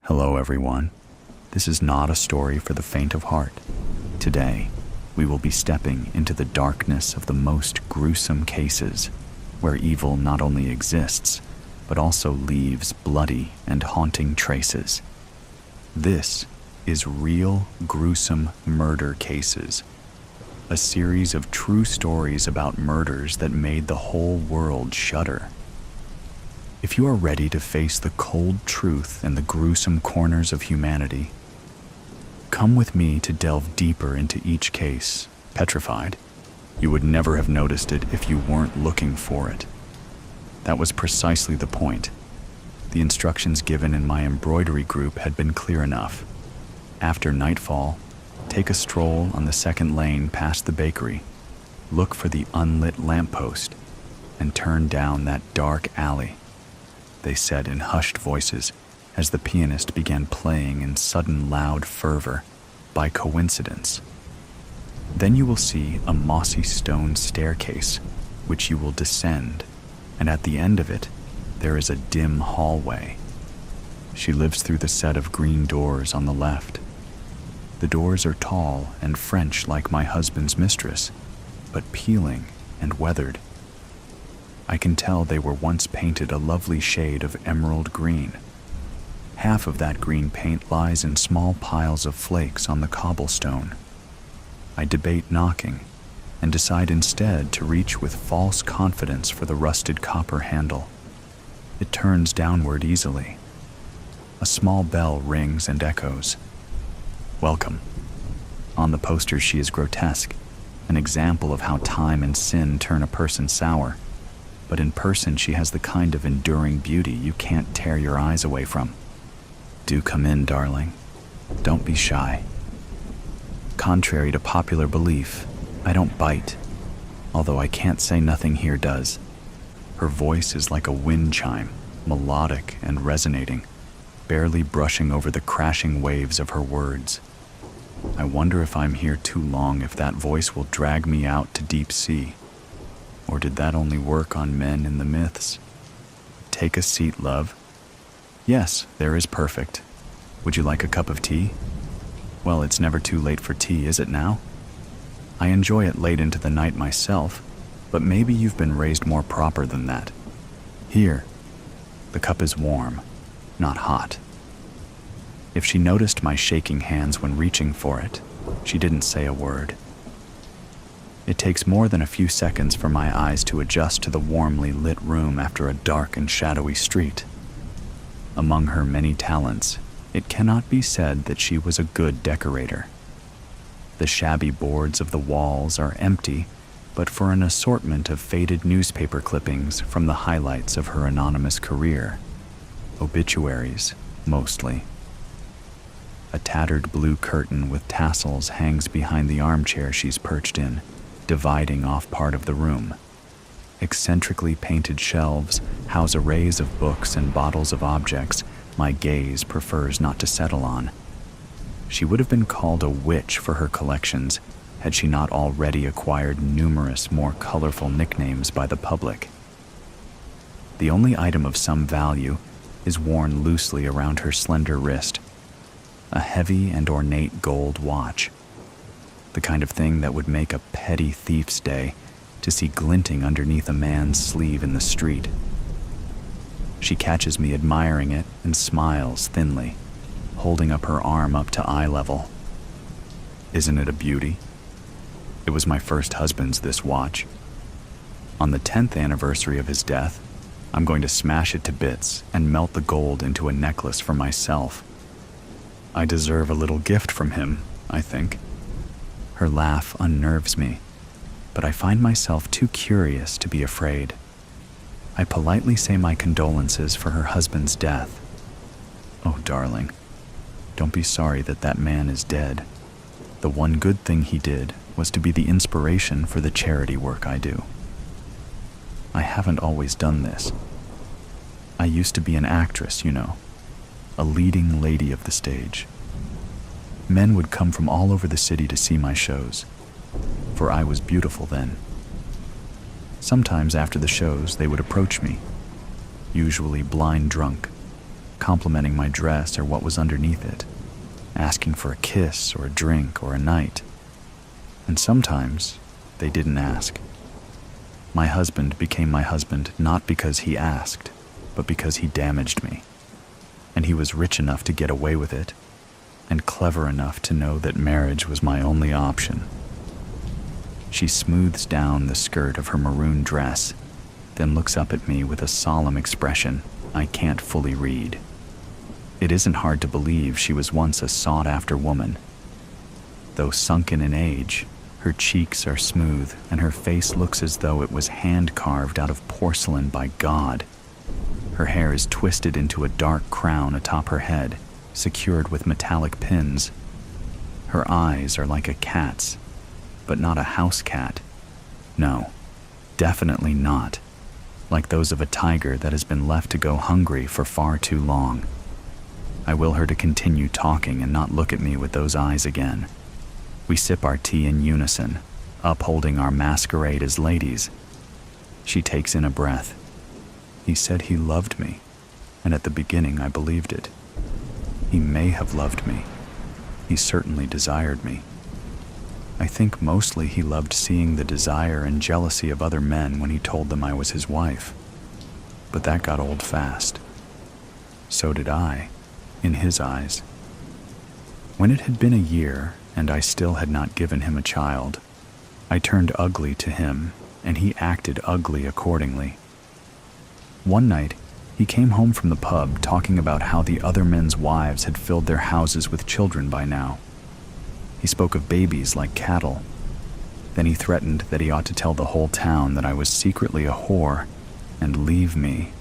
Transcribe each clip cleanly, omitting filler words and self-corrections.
Hello everyone. This is not a story for the faint of heart. Today, we will be stepping into the darkness of the most gruesome cases, where evil not only exists, but also leaves bloody and haunting traces. This is Real Gruesome Murder Cases, a series of true stories about murders that made the whole world shudder. If you are ready to face the cold truth and the gruesome corners of humanity, come with me to delve deeper into each case. Petrified, you would never have noticed it if you weren't looking for it. That was precisely the point. The instructions given in my embroidery group had been clear enough. After nightfall, take a stroll on the second lane past the bakery, look for the unlit lamppost, and turn down that dark alley, they said in hushed voices as the pianist began playing in sudden loud fervor, by coincidence. Then you will see a mossy stone staircase, which you will descend, and at the end of it, there is a dim hallway. She lives through the set of green doors on the left. The doors are tall and French like my husband's mistress, but peeling and weathered. I can tell they were once painted a lovely shade of emerald green. Half of that green paint lies in small piles of flakes on the cobblestone. I debate knocking, and decide instead to reach with false confidence for the rusted copper handle. It turns downward easily. A small bell rings and echoes. Welcome. On the poster she is grotesque, an example of how time and sin turn a person sour. But in person she has the kind of enduring beauty you can't tear your eyes away from. Do come in, darling. Don't be shy. Contrary to popular belief, I don't bite, although I can't say nothing here does. Her voice is like a wind chime, melodic and resonating, barely brushing over the crashing waves of her words. I wonder if I'm here too long if that voice will drag me out to deep sea. Or did that only work on men in the myths? Take a seat, love. Yes, there is perfect. Would you like a cup of tea? Well, it's never too late for tea, is it now? I enjoy it late into the night myself, but maybe you've been raised more proper than that. Here, the cup is warm, not hot. If she noticed my shaking hands when reaching for it, she didn't say a word. It takes more than a few seconds for my eyes to adjust to the warmly lit room after a dark and shadowy street. Among her many talents, it cannot be said that she was a good decorator. The shabby boards of the walls are empty, but for an assortment of faded newspaper clippings from the highlights of her anonymous career. Obituaries, mostly. A tattered blue curtain with tassels hangs behind the armchair she's perched in, dividing off part of the room. Eccentrically painted shelves house arrays of books and bottles of objects my gaze prefers not to settle on. She would have been called a witch for her collections had she not already acquired numerous more colorful nicknames by the public. The only item of some value is worn loosely around her slender wrist, a heavy and ornate gold watch. The kind of thing that would make a petty thief's day to see glinting underneath a man's sleeve in the street. She catches me admiring it and smiles thinly, holding up her arm up to eye level. Isn't it a beauty? It was my first husband's, this watch. On the 10th anniversary of his death, I'm going to smash it to bits and melt the gold into a necklace for myself. I deserve a little gift from him, I think. Her laugh unnerves me, but I find myself too curious to be afraid. I politely say my condolences for her husband's death. Oh, darling, don't be sorry that that man is dead. The one good thing he did was to be the inspiration for the charity work I do. I haven't always done this. I used to be an actress, you know, a leading lady of the stage. Men would come from all over the city to see my shows, for I was beautiful then. Sometimes after the shows, they would approach me, usually blind drunk, complimenting my dress or what was underneath it, asking for a kiss or a drink or a night. And sometimes they didn't ask. My husband became my husband not because he asked, but because he damaged me. And he was rich enough to get away with it, and clever enough to know that marriage was my only option. She smooths down the skirt of her maroon dress, then looks up at me with a solemn expression I can't fully read. It isn't hard to believe she was once a sought-after woman. Though sunken in age, her cheeks are smooth and her face looks as though it was hand-carved out of porcelain by God. Her hair is twisted into a dark crown atop her head, secured with metallic pins. Her eyes are like a cat's, but not a house cat. No, definitely not. Like those of a tiger that has been left to go hungry for far too long. I will her to continue talking and not look at me with those eyes again. We sip our tea in unison, upholding our masquerade as ladies. She takes in a breath. He said he loved me, and at the beginning I believed it. He may have loved me. He certainly desired me. I think mostly he loved seeing the desire and jealousy of other men when he told them I was his wife. But that got old fast. So did I, in his eyes. When it had been a year and I still had not given him a child, I turned ugly to him, and he acted ugly accordingly. One night, he came home from the pub talking about how the other men's wives had filled their houses with children by now. He spoke of babies like cattle. Then he threatened that he ought to tell the whole town that I was secretly a whore and leave me.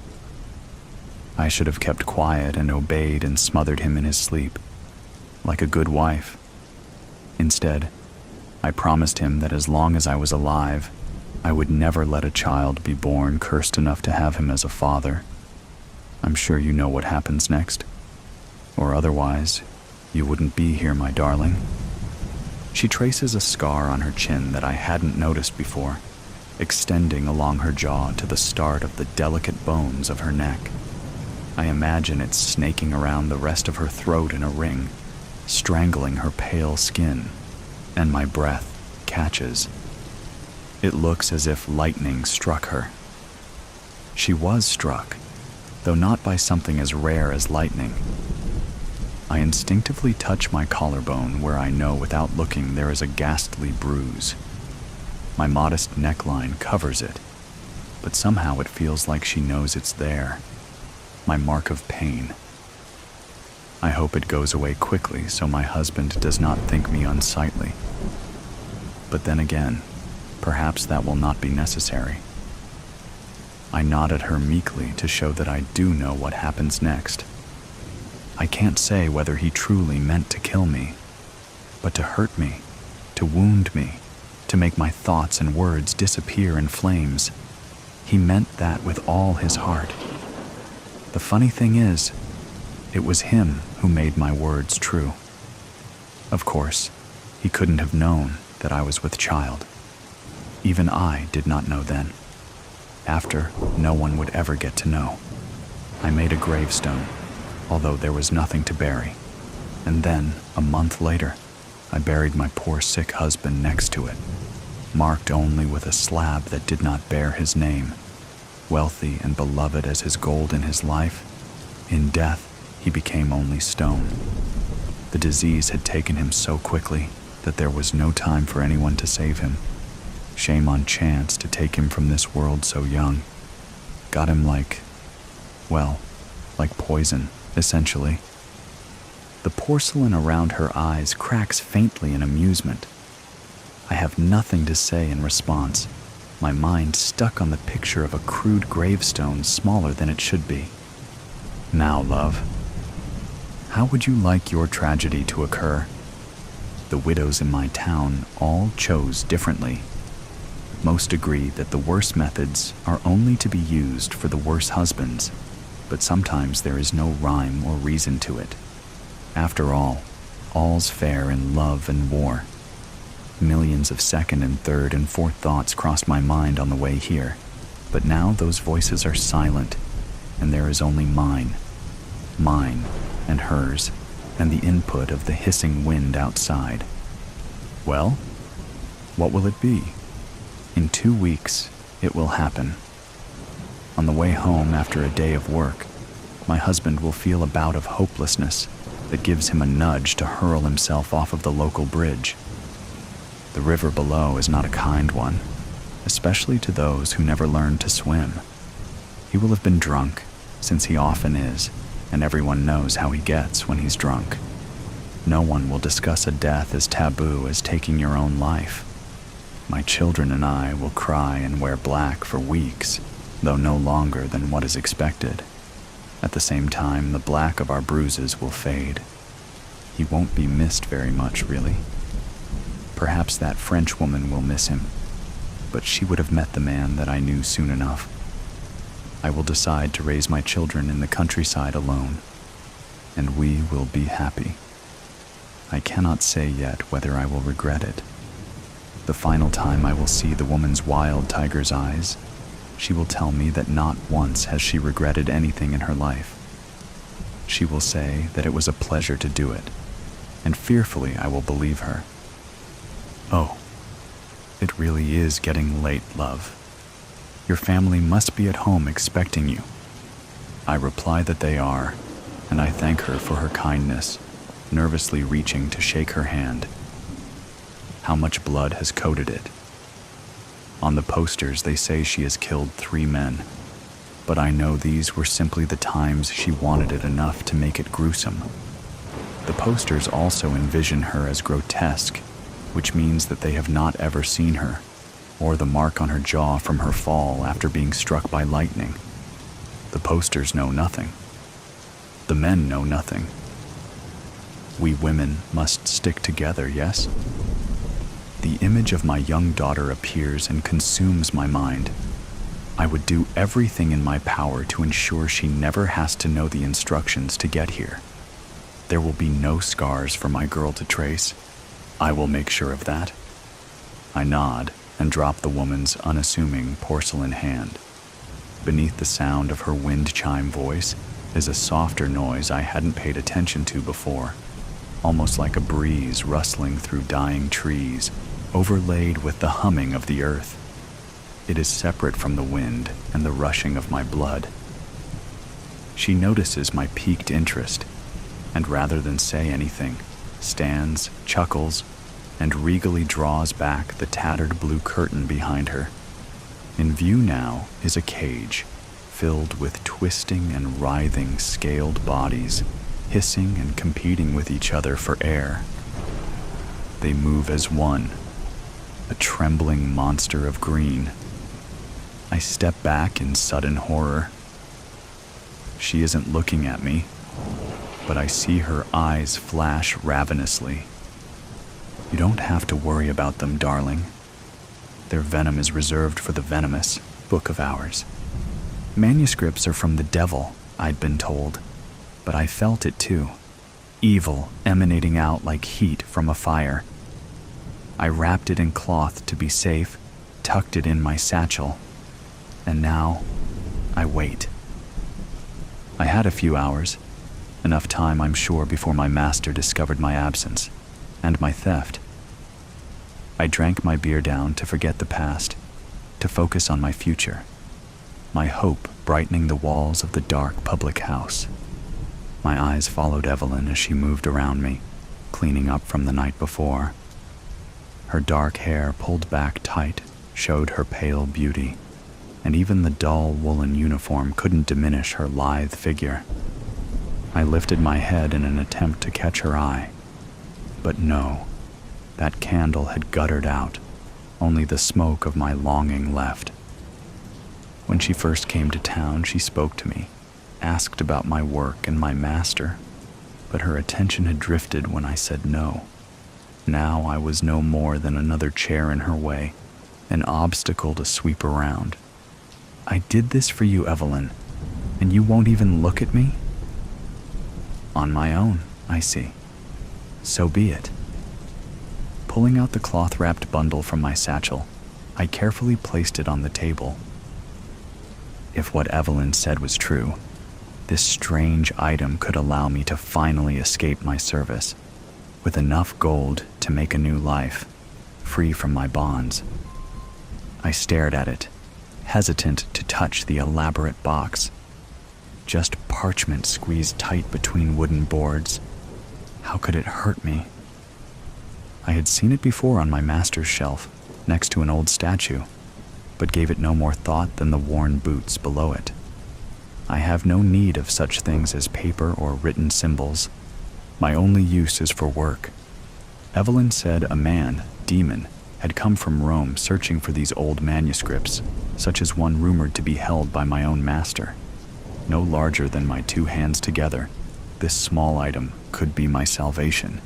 I should have kept quiet and obeyed and smothered him in his sleep, like a good wife. Instead, I promised him that as long as I was alive, I would never let a child be born cursed enough to have him as a father. I'm sure you know what happens next. Or otherwise, you wouldn't be here, my darling. She traces a scar on her chin that I hadn't noticed before, extending along her jaw to the start of the delicate bones of her neck. I imagine it snaking around the rest of her throat in a ring, strangling her pale skin, and my breath catches. It looks as if lightning struck her. She was struck, though not by something as rare as lightning. I instinctively touch my collarbone where I know without looking there is a ghastly bruise. My modest neckline covers it, but somehow it feels like she knows it's there. My mark of pain. I hope it goes away quickly so my husband does not think me unsightly. But then again, perhaps that will not be necessary. I nod at her meekly to show that I do know what happens next. I can't say whether he truly meant to kill me, but to hurt me, to wound me, to make my thoughts and words disappear in flames. He meant that with all his heart. The funny thing is, it was him who made my words true. Of course, he couldn't have known that I was with child. Even I did not know then. After, no one would ever get to know. I made a gravestone, although there was nothing to bury. And then, a month later, I buried my poor sick husband next to it, marked only with a slab that did not bear his name. Wealthy and beloved as his gold in his life, in death he became only stone. The disease had taken him so quickly that there was no time for anyone to save him. Shame on chance to take him from this world so young. Got him like poison, essentially. The porcelain around her eyes cracks faintly in amusement. I have nothing to say in response, my mind stuck on the picture of a crude gravestone smaller than it should be. Now, love, how would you like your tragedy to occur? The widows in my town all chose differently. Most agree that the worst methods are only to be used for the worse husbands, but sometimes there is no rhyme or reason to it. After all, all's fair in love and war. Millions of second and third and fourth thoughts crossed my mind on the way here, but now those voices are silent, and there is only mine. mine and hers, and the input of the hissing wind outside. Well, what will it be? In 2 weeks, it will happen. On the way home after a day of work, my husband will feel a bout of hopelessness that gives him a nudge to hurl himself off of the local bridge. The river below is not a kind one, especially to those who never learned to swim. He will have been drunk, since he often is, and everyone knows how he gets when he's drunk. No one will discuss a death as taboo as taking your own life. My children and I will cry and wear black for weeks, though no longer than what is expected. At the same time, the black of our bruises will fade. He won't be missed very much, really. Perhaps that French woman will miss him, but she would have met the man that I knew soon enough. I will decide to raise my children in the countryside alone, and we will be happy. I cannot say yet whether I will regret it. The final time I will see the woman's wild tiger's eyes, she will tell me that not once has she regretted anything in her life. She will say that it was a pleasure to do it, and fearfully I will believe her. Oh, it really is getting late, love. Your family must be at home expecting you. I reply that they are, and I thank her for her kindness, nervously reaching to shake her hand. How much blood has coated it? On the posters, they say she has killed 3 men, but I know these were simply the times she wanted it enough to make it gruesome. The posters also envision her as grotesque, which means that they have not ever seen her, or the mark on her jaw from her fall after being struck by lightning. The posters know nothing. The men know nothing. We women must stick together, yes? The image of my young daughter appears and consumes my mind. I would do everything in my power to ensure she never has to know the instructions to get here. There will be no scars for my girl to trace. I will make sure of that. I nod and drop the woman's unassuming porcelain hand. Beneath the sound of her wind chime voice is a softer noise I hadn't paid attention to before, almost like a breeze rustling through dying trees, overlaid with the humming of the earth. It is separate from the wind and the rushing of my blood. She notices my piqued interest, and rather than say anything, stands, chuckles, and regally draws back the tattered blue curtain behind her. In view now is a cage filled with twisting and writhing scaled bodies, hissing and competing with each other for air. They move as one, a trembling monster of green. I step back in sudden horror. She isn't looking at me, but I see her eyes flash ravenously. You don't have to worry about them, darling. Their venom is reserved for the venomous book of ours. Manuscripts are from the devil, I'd been told, but I felt it too. Evil emanating out like heat from a fire. I wrapped it in cloth to be safe, tucked it in my satchel, and now I wait. I had a few hours, enough time, I'm sure, before my master discovered my absence and my theft. I drank my beer down to forget the past, to focus on my future, my hope brightening the walls of the dark public house. My eyes followed Evelyn as she moved around me, cleaning up from the night before. Her dark hair pulled back tight showed her pale beauty, and even the dull woolen uniform couldn't diminish her lithe figure. I lifted my head in an attempt to catch her eye, but no, that candle had guttered out, only the smoke of my longing left. When she first came to town, she spoke to me, asked about my work and my master, but her attention had drifted when I said no. Now I was no more than another chair in her way, an obstacle to sweep around. I did this for you, Evelyn, and you won't even look at me? On my own, I see. So be it. Pulling out the cloth-wrapped bundle from my satchel, I carefully placed it on the table. If what Evelyn said was true, This strange item could allow me to finally escape my service, with enough gold to make a new life, free from my bonds. I stared at it, hesitant to touch the elaborate box. Just parchment squeezed tight between wooden boards. How could it hurt me? I had seen it before on my master's shelf, next to an old statue, but gave it no more thought than the worn boots below it. I have no need of such things as paper or written symbols. My only use is for work. Evelyn said a man, demon, had come from Rome searching for these old manuscripts, such as one rumored to be held by my own master. No larger than my two hands together, this small item could be my salvation.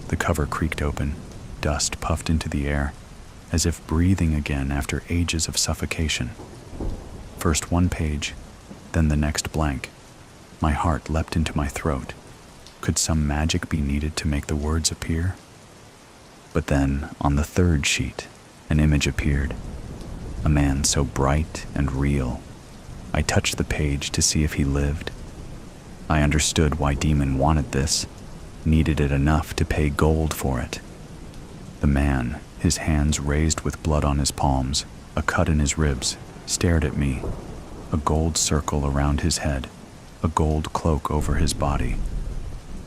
The cover creaked open, dust puffed into the air, as if breathing again after ages of suffocation. First one page, then the next blank. My heart leapt into my throat. Could some magic be needed to make the words appear? But then, on the third sheet, an image appeared. A man so bright and real. I touched the page to see if he lived. I understood why Demon wanted this, needed it enough to pay gold for it. The man, his hands raised with blood on his palms, a cut in his ribs, stared at me. A gold circle around his head, a gold cloak over his body.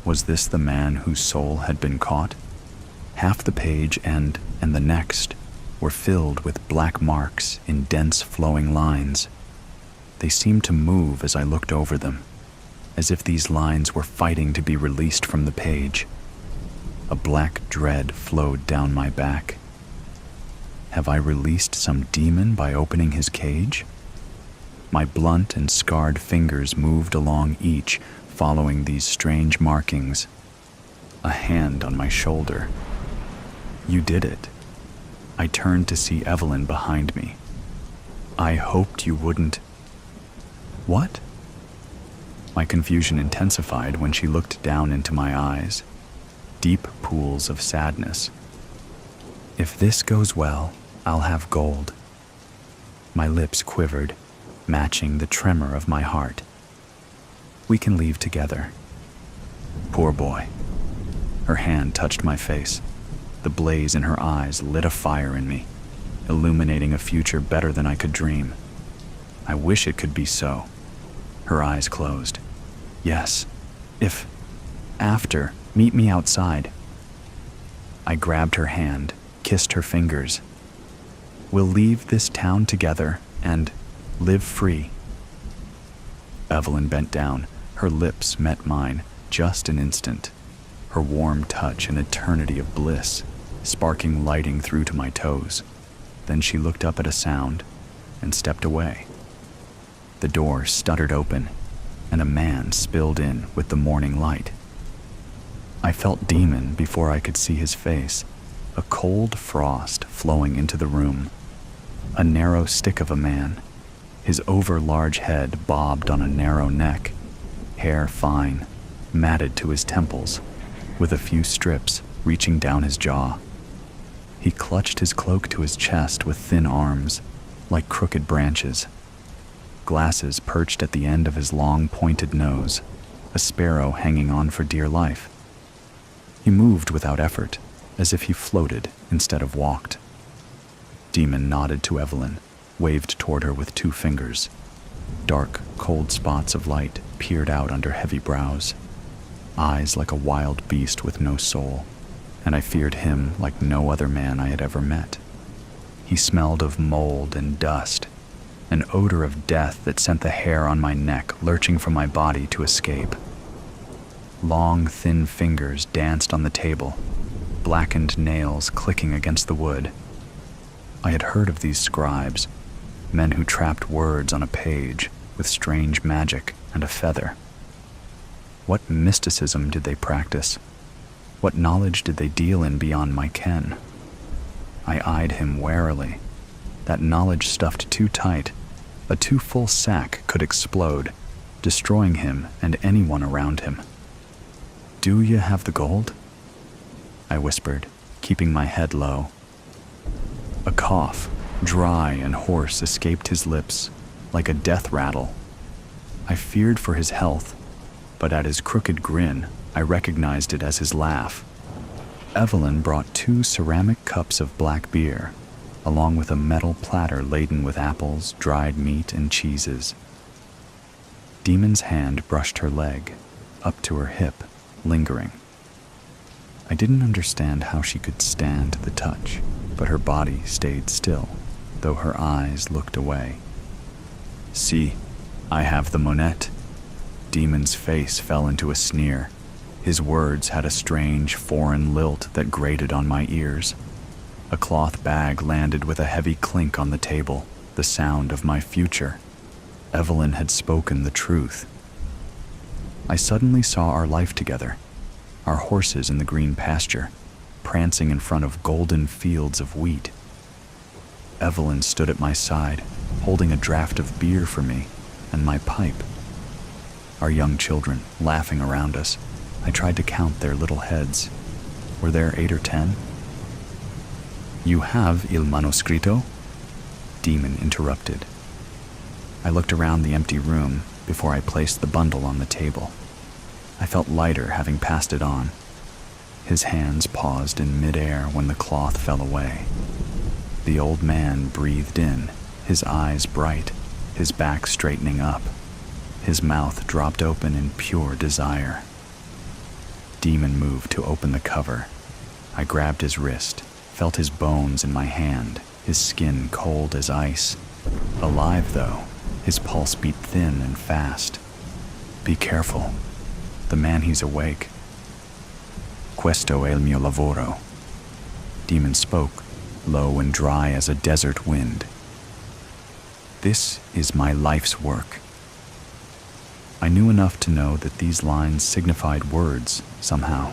Was this the man whose soul had been caught? Half the page and the next were filled with black marks in dense flowing lines. They seemed to move as I looked over them, as if these lines were fighting to be released from the page. A black dread flowed down my back. Have I released some demon by opening his cage? My blunt and scarred fingers moved along each, following these strange markings. A hand on my shoulder. You did it. I turned to see Evelyn behind me. I hoped you wouldn't. What? My confusion intensified when she looked down into my eyes, deep pools of sadness. If this goes well, I'll have gold. My lips quivered, matching the tremor of my heart. We can leave together. Poor boy. Her hand touched my face. The blaze in her eyes lit a fire in me, illuminating a future better than I could dream. I wish it could be so. Her eyes closed. Yes, if after, meet me outside. I grabbed her hand, kissed her fingers. We'll leave this town together and live free. Evelyn bent down. Her lips met mine, just an instant. Her warm touch an eternity of bliss, sparking lighting through to my toes. Then she looked up at a sound and stepped away. The door stuttered open, and a man spilled in with the morning light. I felt Demon before I could see his face, a cold frost flowing into the room. A narrow stick of a man. His over-large head bobbed on a narrow neck, hair fine, matted to his temples, with a few strips reaching down his jaw. He clutched his cloak to his chest with thin arms, like crooked branches. Glasses perched at the end of his long, pointed nose, a sparrow hanging on for dear life. He moved without effort, as if he floated instead of walked. Demon nodded to Evelyn, waved toward her with 2 fingers. Dark, cold spots of light peered out under heavy brows, eyes like a wild beast with no soul, and I feared him like no other man I had ever met. He smelled of mold and dust, an odor of death that sent the hair on my neck lurching from my body to escape. Long, thin fingers danced on the table, blackened nails clicking against the wood. I had heard of these scribes, men who trapped words on a page with strange magic and a feather. What mysticism did they practice? What knowledge did they deal in beyond my ken? I eyed him warily. That knowledge stuffed too tight, a too full sack could explode, destroying him and anyone around him. Do you have the gold? I whispered, keeping my head low. A cough, dry and hoarse, escaped his lips, like a death rattle. I feared for his health, but at his crooked grin, I recognized it as his laugh. Evelyn brought 2 ceramic cups of black beer, along with a metal platter laden with apples, dried meat, and cheeses. Demon's hand brushed her leg, up to her hip, lingering. I didn't understand how she could stand the touch, but her body stayed still, though her eyes looked away. "See, I have the monette." Demon's face fell into a sneer. His words had a strange, foreign lilt that grated on my ears. A cloth bag landed with a heavy clink on the table, the sound of my future. Evelyn had spoken the truth. I suddenly saw our life together, our horses in the green pasture, prancing in front of golden fields of wheat. Evelyn stood at my side, holding a draught of beer for me and my pipe. Our young children laughing around us. I tried to count their little heads. Were there 8 or 10? "You have il manoscritto?" Demon interrupted. I looked around the empty room before I placed the bundle on the table. I felt lighter having passed it on. His hands paused in midair when the cloth fell away. The old man breathed in, his eyes bright, his back straightening up. His mouth dropped open in pure desire. Demon moved to open the cover. I grabbed his wrist, felt his bones in my hand, his skin cold as ice. Alive, though, his pulse beat thin and fast. "Be careful. The man, he's awake." "Questo è il mio lavoro." Demon spoke, low and dry as a desert wind. "This is my life's work." I knew enough to know that these lines signified words, somehow.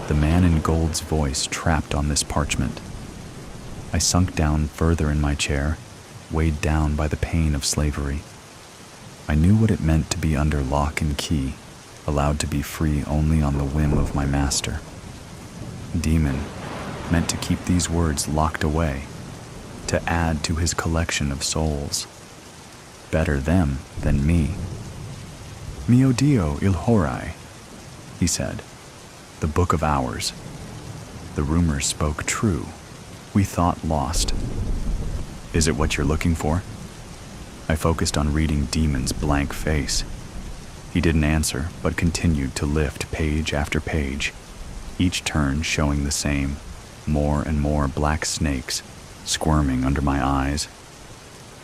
The man in gold's voice trapped on this parchment. I sunk down further in my chair, weighed down by the pain of slavery. I knew what it meant to be under lock and key, allowed to be free only on the whim of my master. Demon meant to keep these words locked away, to add to his collection of souls. Better them than me. "Mio Dio il Horai," he said. "The Book of Hours." The rumors spoke true. We thought lost. "Is it what you're looking for?" I focused on reading Demon's blank face. He didn't answer, but continued to lift page after page, each turn showing the same, more and more black snakes, squirming under my eyes.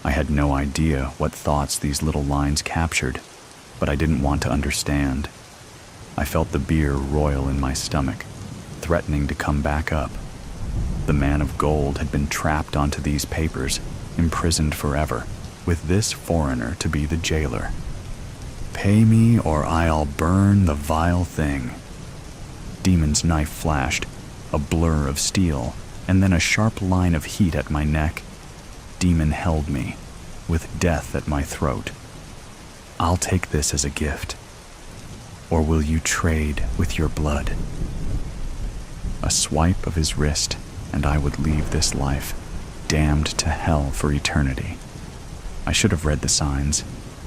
I had no idea what thoughts these little lines captured, but I didn't want to understand. I felt the beer roil in my stomach, threatening to come back up. The man of gold had been trapped onto these papers, imprisoned forever, with this foreigner to be the jailer. "Pay me or I'll burn the vile thing." Demon's knife flashed, a blur of steel, and then a sharp line of heat at my neck. Demon held me, with death at my throat. "I'll take this as a gift. Or will you trade with your blood?" A swipe of his wrist, and I would leave this life, damned to hell for eternity. I should have read the signs.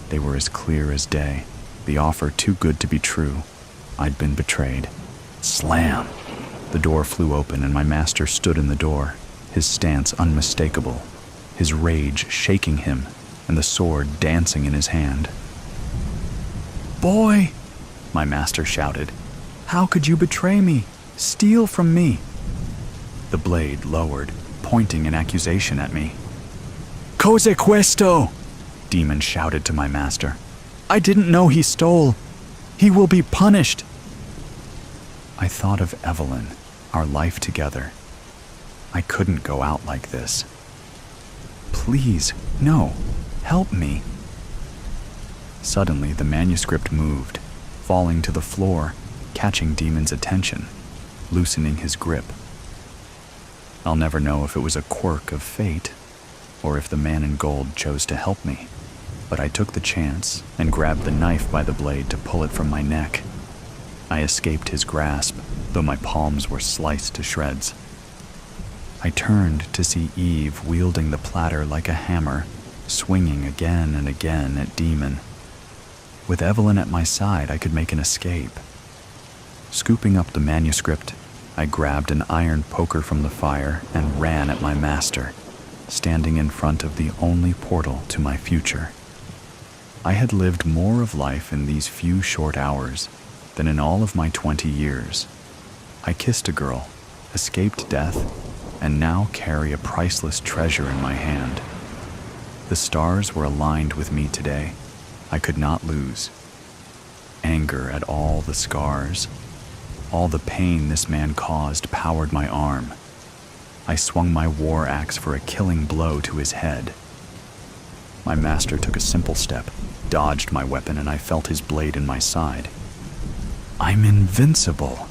They were as clear as day, the offer too good to be true. I'd been betrayed. Slam! The door flew open and my master stood in the door, his stance unmistakable, his rage shaking him, and the sword dancing in his hand. "Boy!" my master shouted. "How could you betray me? Steal from me!" The blade lowered, pointing an accusation at me. "Cos'è questo?" Demon shouted to my master. "I didn't know he stole. He will be punished." I thought of Evelyn, our life together. I couldn't go out like this. "Please, no, help me." Suddenly, the manuscript moved, falling to the floor, catching Demon's attention, loosening his grip. I'll never know if it was a quirk of fate, or if the man in gold chose to help me, but I took the chance and grabbed the knife by the blade to pull it from my neck. I escaped his grasp, though my palms were sliced to shreds. I turned to see Eve wielding the platter like a hammer, swinging again and again at Demon. With Evelyn at my side, I could make an escape. Scooping up the manuscript, I grabbed an iron poker from the fire and ran at my master, standing in front of the only portal to my future. I had lived more of life in these few short hours than in all of my 20 years. I kissed a girl, escaped death, and now carry a priceless treasure in my hand. The stars were aligned with me today. I could not lose. Anger at all the scars, all the pain this man caused powered my arm. I swung my war axe for a killing blow to his head. My master took a simple step, dodged my weapon, and I felt his blade in my side. "I'm invincible!"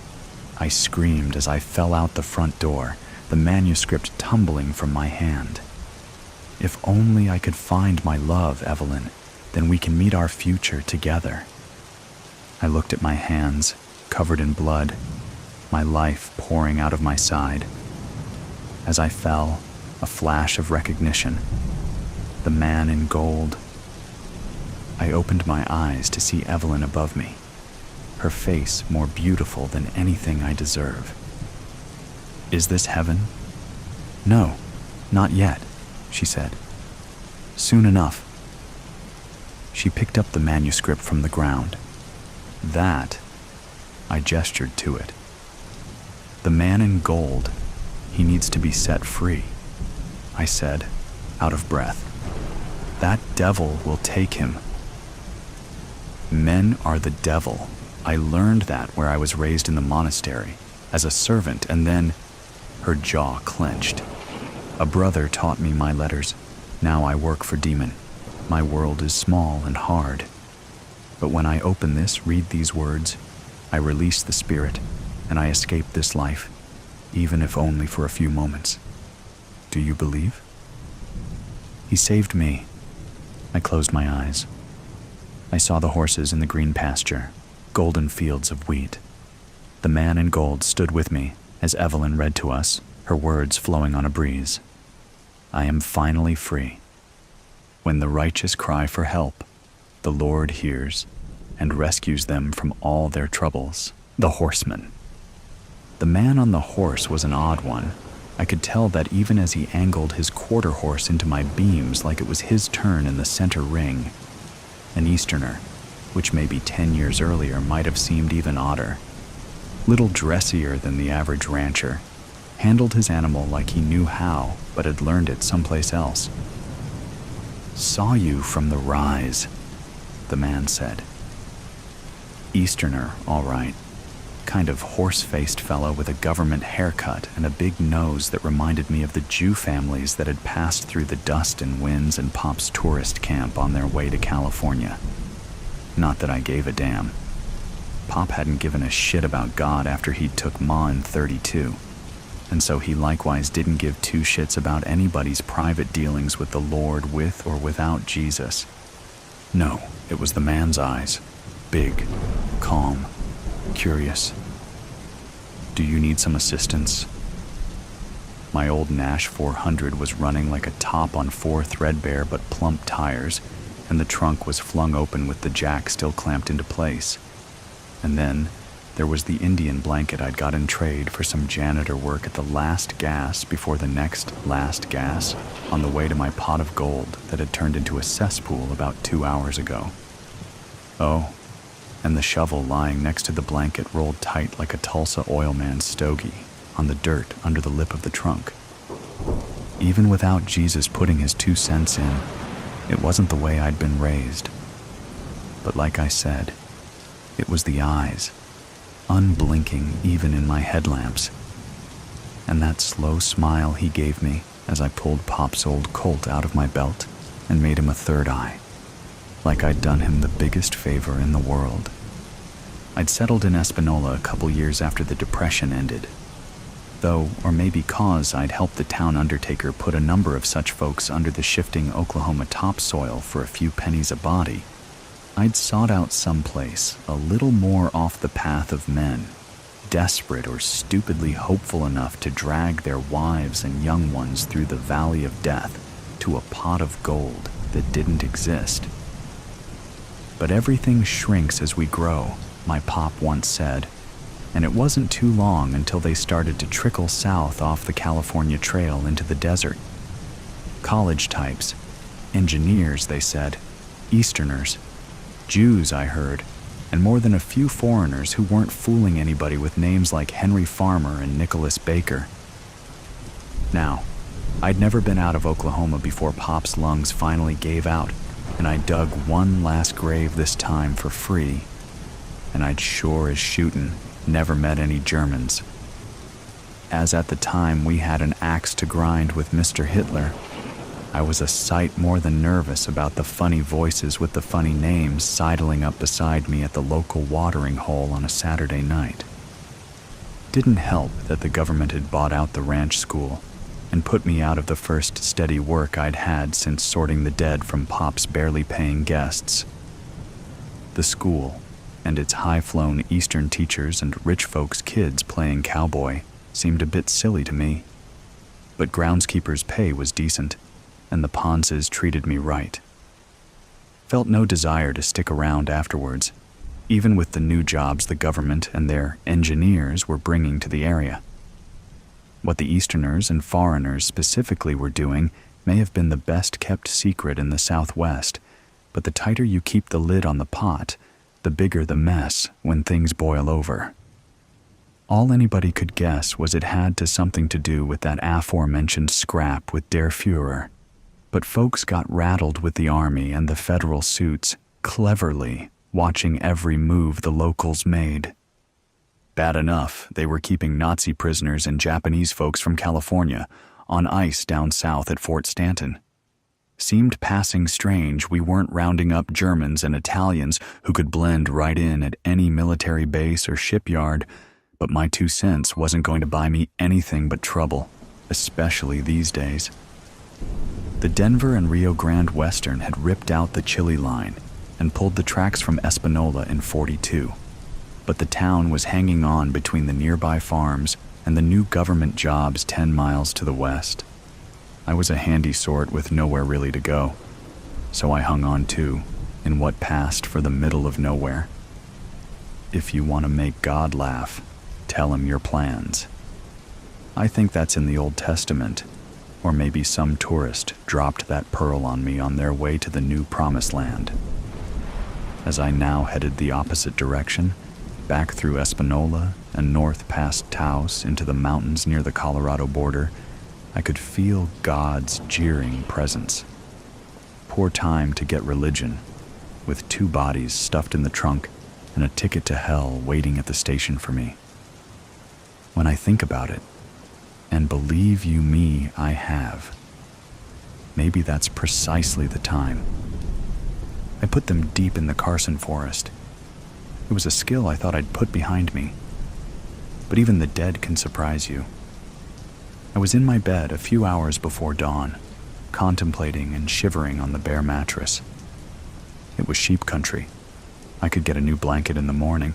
I screamed as I fell out the front door, the manuscript tumbling from my hand. If only I could find my love, Evelyn, then we can meet our future together. I looked at my hands, covered in blood, my life pouring out of my side. As I fell, a flash of recognition. The man in gold. I opened my eyes to see Evelyn above me, her face more beautiful than anything I deserve. "Is this heaven?" "No, not yet," she said. "Soon enough." She picked up the manuscript from the ground. "That," I gestured to it. "The man in gold, he needs to be set free," I said, out of breath. "That devil will take him." Men are the devil. I learned that where I was raised in the monastery, as a servant, and then her jaw clenched. A brother taught me my letters. Now I work for Demon. My world is small and hard. But when I open this, read these words, I release the spirit, and I escape this life, even if only for a few moments. Do you believe? He saved me. I closed my eyes. I saw the horses in the green pasture, golden fields of wheat. The man in gold stood with me as Evelyn read to us, her words flowing on a breeze. I am finally free. When the righteous cry for help, the Lord hears and rescues them from all their troubles. The horseman. The man on the horse was an odd one. I could tell that even as he angled his quarter horse into my beams like it was his turn in the center ring. An Easterner, which maybe 10 years earlier might have seemed even odder. Little dressier than the average rancher, handled his animal like he knew how, but had learned it someplace else. "Saw you from the rise," the man said. Easterner, all right. Kind of horse-faced fellow with a government haircut and a big nose that reminded me of the Jew families that had passed through the dust and winds in Pop's tourist camp on their way to California. Not that I gave a damn. Pop hadn't given a shit about God after he took Ma in 32, and so he likewise didn't give two shits about anybody's private dealings with the Lord with or without Jesus. No, it was the man's eyes. Big, calm, curious. "Do you need some assistance?" My old Nash 400 was running like a top on 4 threadbare but plump tires, and the trunk was flung open with the jack still clamped into place. And then there was the Indian blanket I'd got in trade for some janitor work at the last gas before the next last gas on the way to my pot of gold that had turned into a cesspool about 2 hours ago. Oh, and the shovel lying next to the blanket rolled tight like a Tulsa oil man's stogie on the dirt under the lip of the trunk. Even without Jesus putting his 2 cents in, it wasn't the way I'd been raised. But like I said, it was the eyes, unblinking even in my headlamps, and that slow smile he gave me as I pulled Pop's old Colt out of my belt and made him a third eye, like I'd done him the biggest favor in the world. I'd settled in Espanola a couple years after the Depression ended, though, or maybe cause I'd helped the town undertaker put a number of such folks under the shifting Oklahoma topsoil for a few pennies a body, I'd sought out someplace a little more off the path of men, desperate or stupidly hopeful enough to drag their wives and young ones through the valley of death to a pot of gold that didn't exist. But everything shrinks as we grow, my pop once said, and it wasn't too long until they started to trickle south off the California Trail into the desert. College types, engineers, they said, Easterners, Jews, I heard, and more than a few foreigners who weren't fooling anybody with names like Henry Farmer and Nicholas Baker. Now, I'd never been out of Oklahoma before Pop's lungs finally gave out, and I dug one last grave this time for free, and I'd sure as shootin' never met any Germans. As at the time we had an axe to grind with Mr. Hitler, I was a sight more than nervous about the funny voices with the funny names sidling up beside me at the local watering hole on a Saturday night. Didn't help that the government had bought out the ranch school and put me out of the first steady work I'd had since sorting the dead from Pop's barely paying guests. The school and its high-flown Eastern teachers and rich folks' kids playing cowboy seemed a bit silly to me, but groundskeeper's pay was decent, and the Ponces treated me right. Felt no desire to stick around afterwards, even with the new jobs the government and their engineers were bringing to the area. What the Easterners and foreigners specifically were doing may have been the best-kept secret in the Southwest, but the tighter you keep the lid on the pot, the bigger the mess when things boil over. All anybody could guess was it had something to do with that aforementioned scrap with Der Fuhrer, but folks got rattled with the army and the federal suits, cleverly watching every move the locals made. Bad enough, they were keeping Nazi prisoners and Japanese folks from California on ice down south at Fort Stanton. Seemed passing strange we weren't rounding up Germans and Italians who could blend right in at any military base or shipyard, but my 2 cents wasn't going to buy me anything but trouble, especially these days. The Denver and Rio Grande Western had ripped out the Chile line and pulled the tracks from Espanola in '42. But the town was hanging on between the nearby farms and the new government jobs 10 miles to the west. I was a handy sort with nowhere really to go, so I hung on too, in what passed for the middle of nowhere. If you want to make God laugh, tell him your plans. I think that's in the Old Testament, or maybe some tourist dropped that pearl on me on their way to the new promised land. As I now headed the opposite direction, back through Espanola and north past Taos into the mountains near the Colorado border, I could feel God's jeering presence. Poor time to get religion, with 2 bodies stuffed in the trunk and a ticket to hell waiting at the station for me. When I think about it, and believe you me, I have, maybe that's precisely the time. I put them deep in the Carson forest. It was a skill I thought I'd put behind me. But even the dead can surprise you. I was in my bed a few hours before dawn, contemplating and shivering on the bare mattress. It was sheep country. I could get a new blanket in the morning,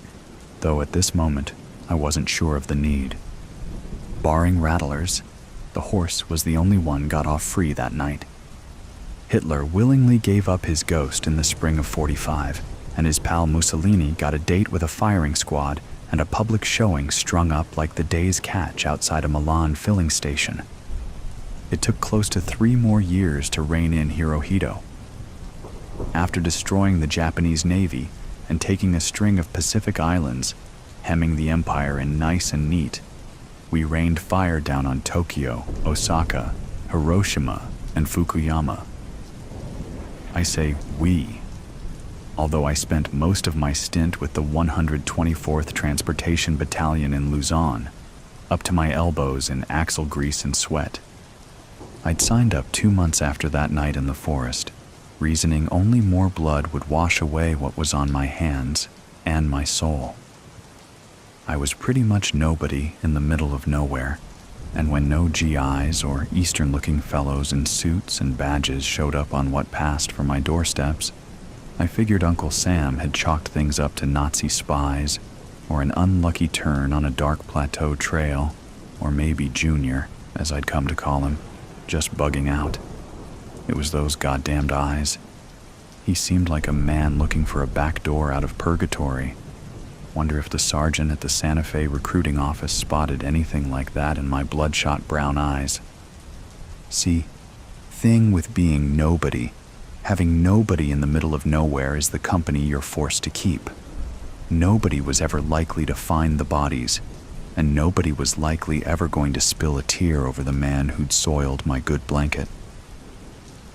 though at this moment I wasn't sure of the need. Barring rattlers, the horse was the only one got off free that night. Hitler willingly gave up his ghost in the spring of '45, and his pal Mussolini got a date with a firing squad and a public showing strung up like the day's catch outside a Milan filling station. It took close to 3 more years to rein in Hirohito. After destroying the Japanese Navy and taking a string of Pacific islands, hemming the empire in nice and neat, we rained fire down on Tokyo, Osaka, Hiroshima, and Fukuyama. I say we, although I spent most of my stint with the 124th Transportation Battalion in Luzon, up to my elbows in axle grease and sweat. I'd signed up 2 months after that night in the forest, reasoning only more blood would wash away what was on my hands and my soul. I was pretty much nobody in the middle of nowhere, and when no GIs or Eastern-looking fellows in suits and badges showed up on what passed for my doorsteps, I figured Uncle Sam had chalked things up to Nazi spies, or an unlucky turn on a dark plateau trail, or maybe Junior, as I'd come to call him, just bugging out. It was those goddamned eyes. He seemed like a man looking for a back door out of purgatory. Wonder if the sergeant at the Santa Fe recruiting office spotted anything like that in my bloodshot brown eyes. See, thing with being nobody, having nobody in the middle of nowhere is the company you're forced to keep. Nobody was ever likely to find the bodies, and nobody was likely ever going to spill a tear over the man who'd soiled my good blanket.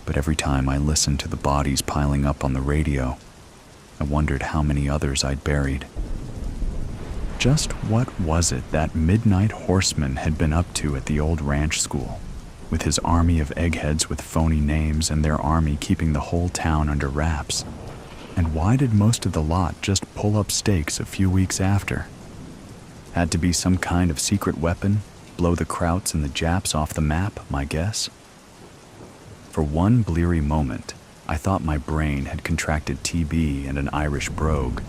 But every time I listened to the bodies piling up on the radio, I wondered how many others I'd buried. Just what was it that midnight horseman had been up to at the old ranch school, with his army of eggheads with phony names and their army keeping the whole town under wraps? And why did most of the lot just pull up stakes a few weeks after? Had to be some kind of secret weapon, blow the Krauts and the Japs off the map, my guess? For one bleary moment, I thought my brain had contracted TB and an Irish brogue,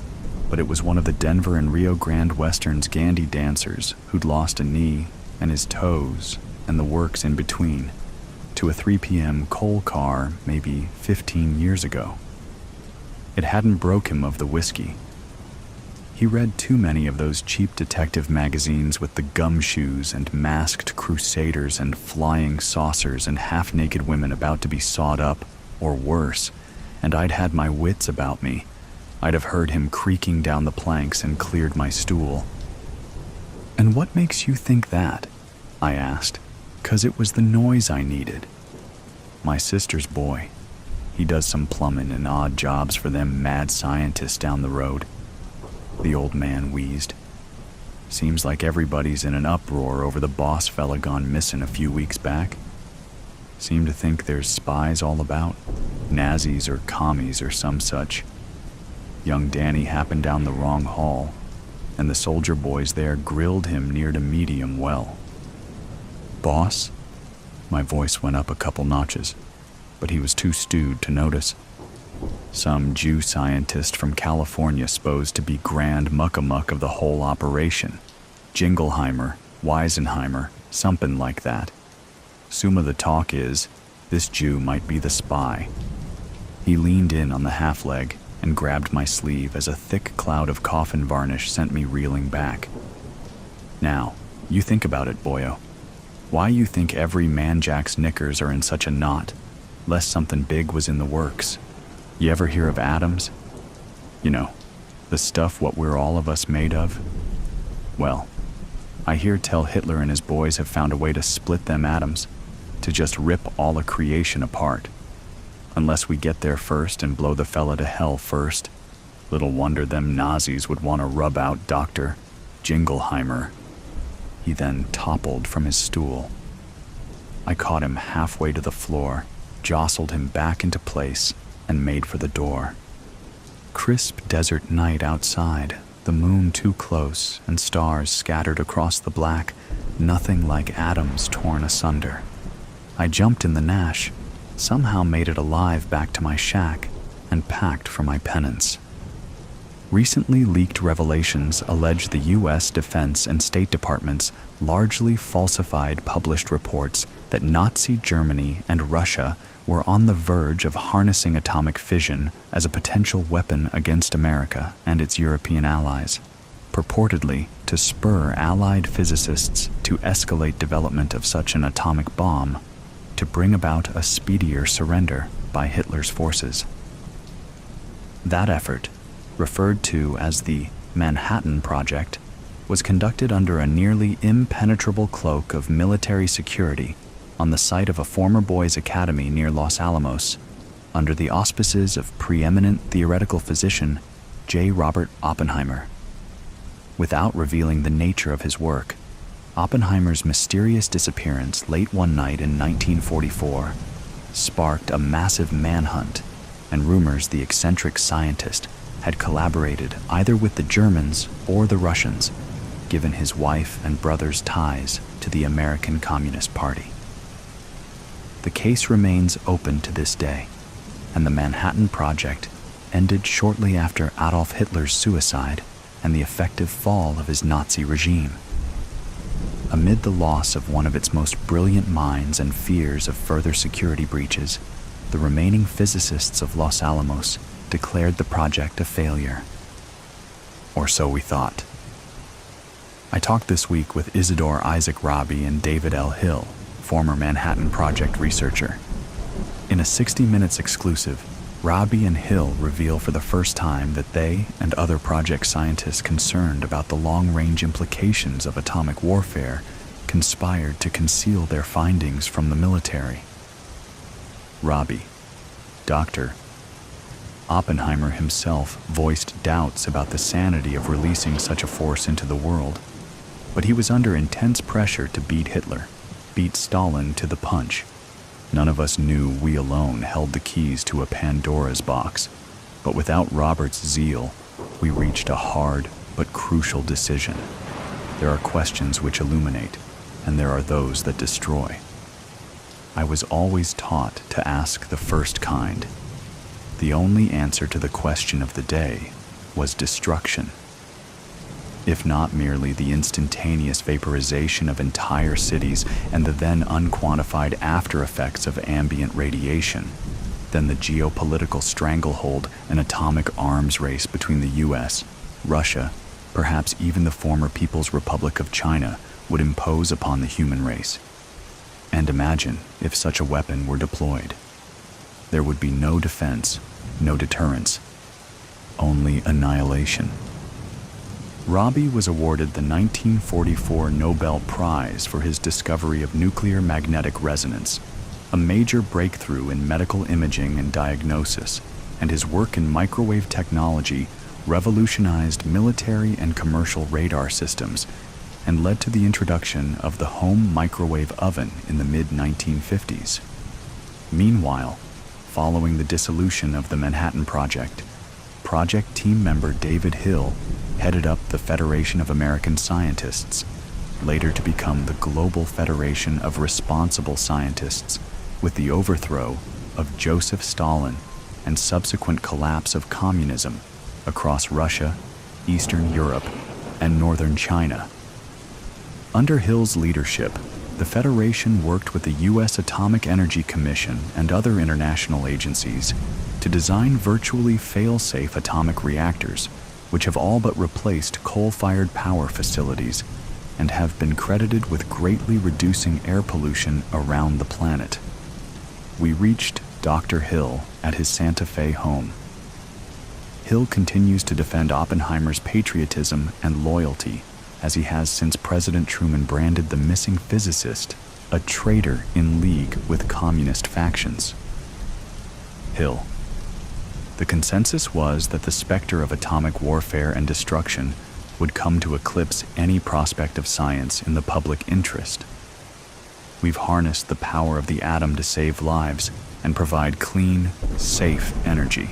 but it was one of the Denver and Rio Grande Western's Gandy dancers who'd lost a knee and his toes and the works in between to a 3 p.m. coal car maybe 15 years ago. It hadn't broke him of the whiskey. He read too many of those cheap detective magazines with the gumshoes and masked crusaders and flying saucers and half-naked women about to be sawed up, or worse, and I'd had my wits about me. I'd have heard him creaking down the planks and cleared my stool. "And what makes you think that?" I asked, 'cause it was the noise I needed. "My sister's boy. He does some plumbing and odd jobs for them mad scientists down the road," the old man wheezed. "Seems like everybody's in an uproar over the boss fella gone missing a few weeks back. Seem to think there's spies all about, Nazis or commies or some such. Young Danny happened down the wrong hall, and the soldier boys there grilled him near to medium well." "Boss?" My voice went up a couple notches, but he was too stewed to notice. "Some Jew scientist from California supposed to be grand muck-a-muck of the whole operation. Jingleheimer, Weisenheimer, something like that. Some of the talk is, this Jew might be the spy." He leaned in on the half-leg and grabbed my sleeve as a thick cloud of coffin varnish sent me reeling back. "Now, you think about it, boyo. Why you think every man-jack's knickers are in such a knot, lest something big was in the works? You ever hear of atoms? You know, the stuff what we're all of us made of? Well, I hear tell Hitler and his boys have found a way to split them atoms, to just rip all of creation apart. Unless we get there first and blow the fella to hell first. Little wonder them Nazis would want to rub out Dr. Jingleheimer." He then toppled from his stool. I caught him halfway to the floor, jostled him back into place, and made for the door. Crisp desert night outside, the moon too close and stars scattered across the black, nothing like atoms torn asunder. I jumped in the Nash, somehow made it alive back to my shack, and packed for my penance. Recently leaked revelations allege the U.S. Defense and State Departments largely falsified published reports that Nazi Germany and Russia were on the verge of harnessing atomic fission as a potential weapon against America and its European allies, purportedly to spur Allied physicists to escalate development of such an atomic bomb to bring about a speedier surrender by Hitler's forces. That effort, referred to as the Manhattan Project, was conducted under a nearly impenetrable cloak of military security on the site of a former boys' academy near Los Alamos, under the auspices of preeminent theoretical physician J. Robert Oppenheimer. Without revealing the nature of his work, Oppenheimer's mysterious disappearance late one night in 1944 sparked a massive manhunt, and rumors the eccentric scientist had collaborated either with the Germans or the Russians, given his wife and brother's ties to the American Communist Party. The case remains open to this day, and the Manhattan Project ended shortly after Adolf Hitler's suicide and the effective fall of his Nazi regime. Amid the loss of one of its most brilliant minds and fears of further security breaches, the remaining physicists of Los Alamos declared the project a failure. Or so we thought. I talked this week with Isidore Isaac Rabi and David L. Hill, former Manhattan Project researcher. In a 60 Minutes exclusive, Rabi and Hill reveal for the first time that they and other project scientists concerned about the long-range implications of atomic warfare conspired to conceal their findings from the military. Rabi, Dr. Oppenheimer himself voiced doubts about the sanity of releasing such a force into the world, but he was under intense pressure to beat Hitler, beat Stalin to the punch. None of us knew we alone held the keys to a Pandora's box, but without Robert's zeal, we reached a hard but crucial decision. There are questions which illuminate, and there are those that destroy. I was always taught to ask the first kind. The only answer to the question of the day was destruction. If not merely the instantaneous vaporization of entire cities and the then unquantified after effects of ambient radiation, then the geopolitical stranglehold and atomic arms race between the US, Russia, perhaps even the former People's Republic of China would impose upon the human race. And imagine if such a weapon were deployed. There would be no defense, no deterrence, only annihilation. Rabi was awarded the 1944 Nobel Prize for his discovery of nuclear magnetic resonance, a major breakthrough in medical imaging and diagnosis, and his work in microwave technology revolutionized military and commercial radar systems and led to the introduction of the home microwave oven in the mid-1950s. Meanwhile, following the dissolution of the Manhattan Project, project team member David Hill headed up the Federation of American Scientists, later to become the Global Federation of Responsible Scientists, with the overthrow of Joseph Stalin and subsequent collapse of communism across Russia, Eastern Europe, and Northern China. Under Hill's leadership, the Federation worked with the U.S. Atomic Energy Commission and other international agencies to design virtually fail-safe atomic reactors, which have all but replaced coal-fired power facilities and have been credited with greatly reducing air pollution around the planet. We reached Dr. Hill at his Santa Fe home. Hill continues to defend Oppenheimer's patriotism and loyalty, as he has since President Truman branded the missing physicist a traitor in league with communist factions. Hill. The consensus was that the specter of atomic warfare and destruction would come to eclipse any prospect of science in the public interest. We've harnessed the power of the atom to save lives and provide clean, safe energy.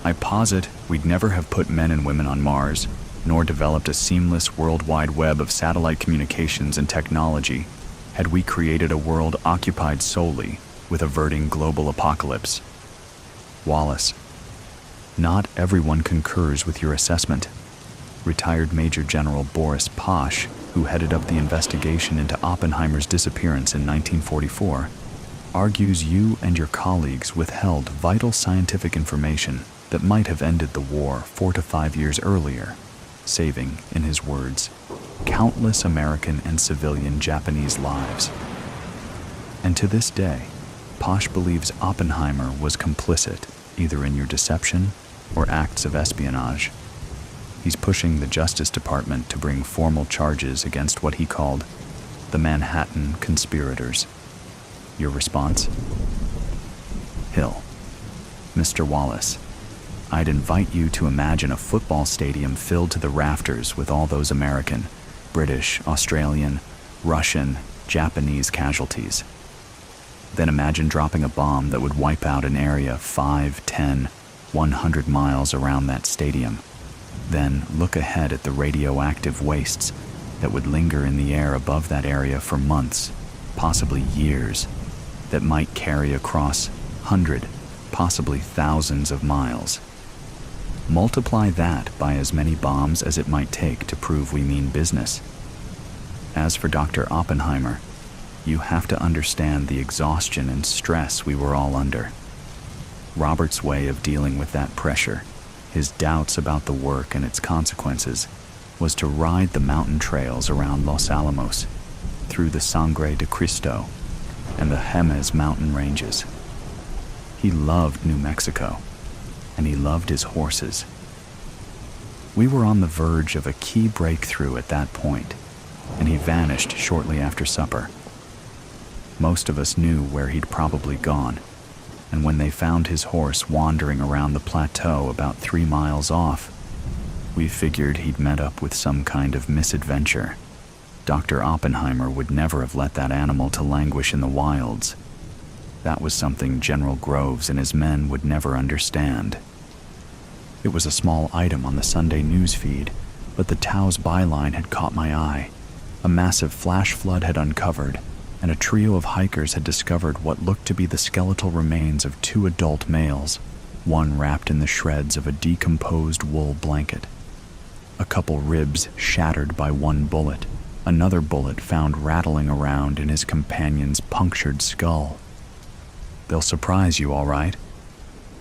I posit we'd never have put men and women on Mars, nor developed a seamless worldwide web of satellite communications and technology had we created a world occupied solely with averting global apocalypse. Wallace. Not everyone concurs with your assessment. Retired Major General Boris Posh, who headed up the investigation into Oppenheimer's disappearance in 1944, argues you and your colleagues withheld vital scientific information that might have ended the war 4 to 5 years earlier, saving, in his words, countless American and civilian Japanese lives. And to this day, Posh believes Oppenheimer was complicit either in your deception or acts of espionage. He's pushing the Justice Department to bring formal charges against what he called the Manhattan conspirators. Your response? Hill. Mr. Wallace, I'd invite you to imagine a football stadium filled to the rafters with all those American, British, Australian, Russian, Japanese casualties. Then imagine dropping a bomb that would wipe out an area 5, 10, 100 miles around that stadium. Then look ahead at the radioactive wastes that would linger in the air above that area for months, possibly years, that might carry across 100, possibly thousands of miles. Multiply that by as many bombs as it might take to prove we mean business. As for Dr. Oppenheimer, you have to understand the exhaustion and stress we were all under. Robert's way of dealing with that pressure, his doubts about the work and its consequences, was to ride the mountain trails around Los Alamos, through the Sangre de Cristo and the Jemez mountain ranges. He loved New Mexico, and he loved his horses. We were on the verge of a key breakthrough at that point, and he vanished shortly after supper. Most of us knew where he'd probably gone, and when they found his horse wandering around the plateau about 3 miles off, we figured he'd met up with some kind of misadventure. Dr. Oppenheimer would never have let that animal to languish in the wilds. That was something General Groves and his men would never understand. It was a small item on the Sunday news feed, but the Tao's byline had caught my eye. A massive flash flood had uncovered, and a trio of hikers had discovered what looked to be the skeletal remains of 2 adult males, one wrapped in the shreds of a decomposed wool blanket. A couple ribs shattered by one bullet, another bullet found rattling around in his companion's punctured skull. They'll surprise you, all right.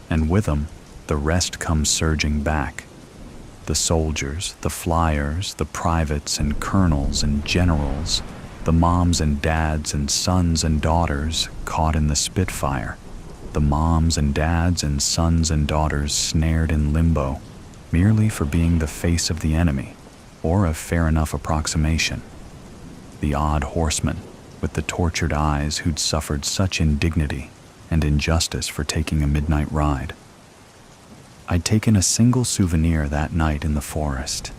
And with them, the rest comes surging back. The soldiers, the flyers, the privates and colonels and generals, the moms and dads and sons and daughters caught in the Spitfire, the moms and dads and sons and daughters snared in limbo, merely for being the face of the enemy, or a fair enough approximation. The odd horseman, with the tortured eyes who'd suffered such indignity and injustice for taking a midnight ride. I'd taken a single souvenir that night in the forest,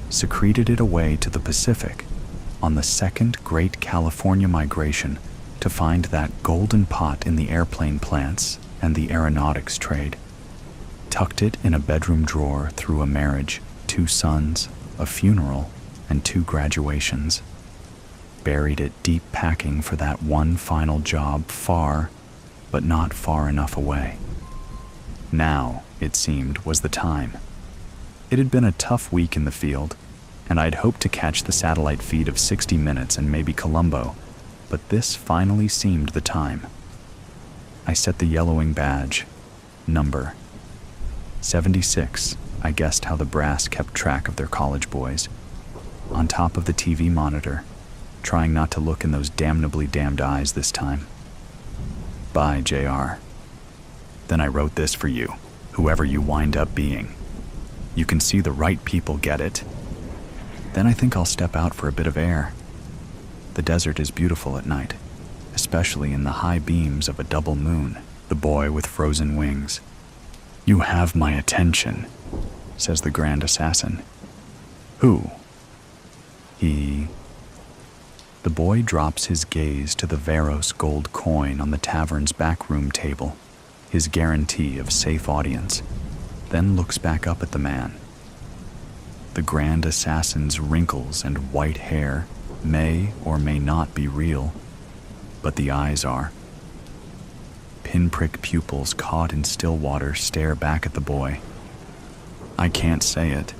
secreted it away to the Pacific on the second great California migration to find that golden pot in the airplane plants and the aeronautics trade, tucked it in a bedroom drawer through a marriage, 2 sons, a funeral, and 2 graduations, buried it deep packing for that one final job far, but not far enough away. Now, it seemed, was the time. It had been a tough week in the field, and I'd hoped to catch the satellite feed of 60 Minutes and maybe Columbo, but this finally seemed the time. I set the yellowing badge, number 76, I guessed how the brass kept track of their college boys, on top of the TV monitor, trying not to look in those damnably damned eyes this time. Bye, JR. Then I wrote this for you, whoever you wind up being. You can see the right people get it. Then I think I'll step out for a bit of air. The desert is beautiful at night, especially in the high beams of a double moon, the boy with frozen wings. You have my attention, says the Grand Assassin. Who? He. The boy drops his gaze to the Varos gold coin on the tavern's backroom table, his guarantee of safe audience, then looks back up at the man. The Grand Assassin's wrinkles and white hair may or may not be real, but the eyes are. Pinprick pupils caught in still water stare back at the boy. I can't say it.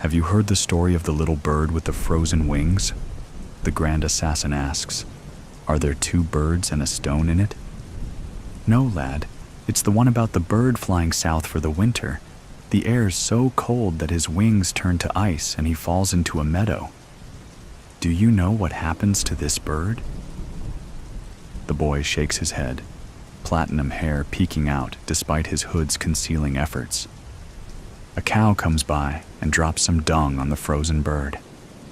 Have you heard the story of the little bird with the frozen wings? The Grand Assassin asks. Are there 2 birds and a stone in it? No, lad. It's the one about the bird flying south for the winter. The air's so cold that his wings turn to ice and he falls into a meadow. Do you know what happens to this bird? The boy shakes his head, platinum hair peeking out despite his hood's concealing efforts. A cow comes by and drops some dung on the frozen bird,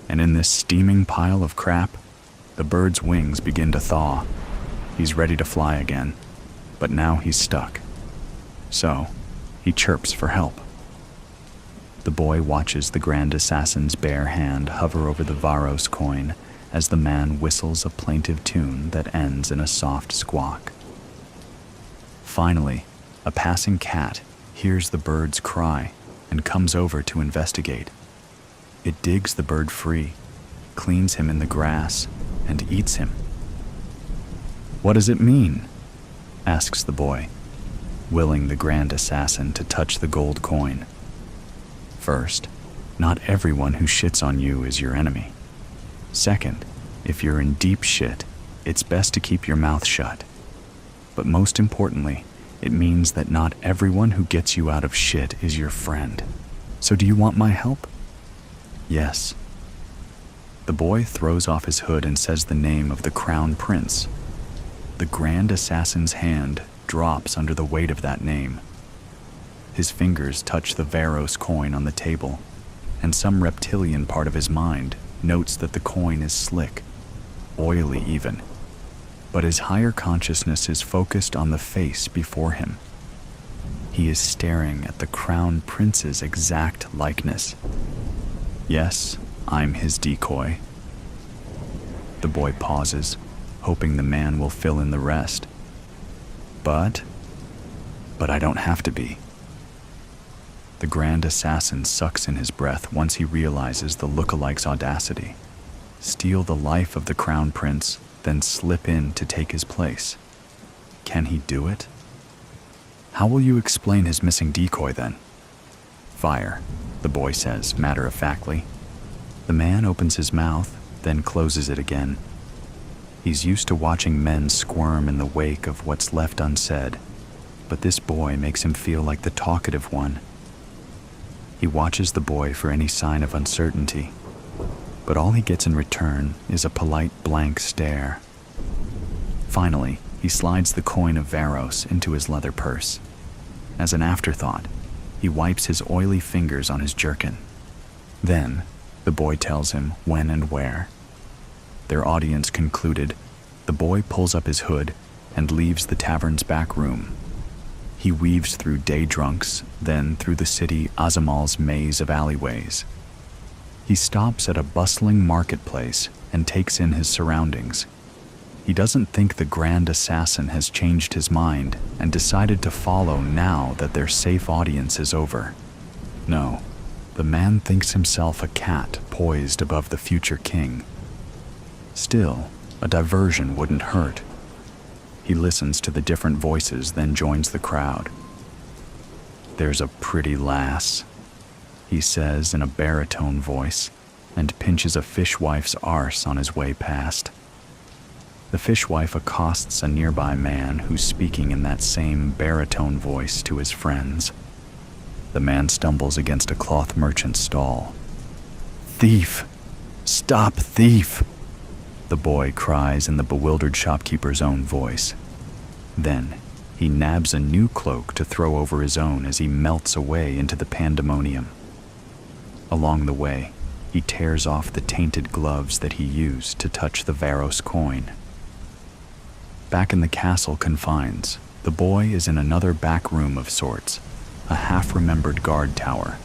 and in this steaming pile of crap, the bird's wings begin to thaw. He's ready to fly again, but now he's stuck. So, he chirps for help. The boy watches the Grand Assassin's bare hand hover over the Varos coin as the man whistles a plaintive tune that ends in a soft squawk. Finally, a passing cat hears the bird's cry and comes over to investigate. It digs the bird free, cleans him in the grass, and eats him. What does it mean? Asks the boy, willing the Grand Assassin to touch the gold coin. First, not everyone who shits on you is your enemy. Second, if you're in deep shit, it's best to keep your mouth shut. But most importantly, It means that not everyone who gets you out of shit is your friend. So do you want my help? Yes. The boy throws off his hood and says the name of the crown prince. The grand assassin's hand drops under the weight of that name. His fingers touch the Varos coin on the table, and some reptilian part of his mind notes that the coin is slick, oily even. But his higher consciousness is focused on the face before him. He is staring at the crown prince's exact likeness. Yes, I'm his decoy. The boy pauses, hoping the man will fill in the rest. But I don't have to be. The grand assassin sucks in his breath once he realizes the lookalike's audacity. Steal the life of the crown prince, then slip in to take his place. Can he do it? How will you explain his missing decoy then? Fire, the boy says matter-of-factly. The man opens his mouth, then closes it again. He's used to watching men squirm in the wake of what's left unsaid, but this boy makes him feel like the talkative one. He watches the boy for any sign of uncertainty, but all he gets in return is a polite blank stare. Finally, he slides the coin of Varos into his leather purse. As an afterthought, he wipes his oily fingers on his jerkin. Then, the boy tells him when and where. Their audience concluded, the boy pulls up his hood and leaves the tavern's back room. He weaves through day drunks, then through the city Azamal's maze of alleyways. He stops at a bustling marketplace and takes in his surroundings. He doesn't think the grand assassin has changed his mind and decided to follow now that their safe audience is over. No, the man thinks himself a cat poised above the future king. Still, a diversion wouldn't hurt. He listens to the different voices, then joins the crowd. "There's a pretty lass," he says in a baritone voice, and pinches a fishwife's arse on his way past. The fishwife accosts a nearby man who's speaking in that same baritone voice to his friends. The man stumbles against a cloth merchant's stall. "Thief! Stop, thief!" the boy cries in the bewildered shopkeeper's own voice. Then, he nabs a new cloak to throw over his own as he melts away into the pandemonium. Along the way, he tears off the tainted gloves that he used to touch the Varos coin. Back in the castle confines, the boy is in another back room of sorts, a half-remembered guard tower.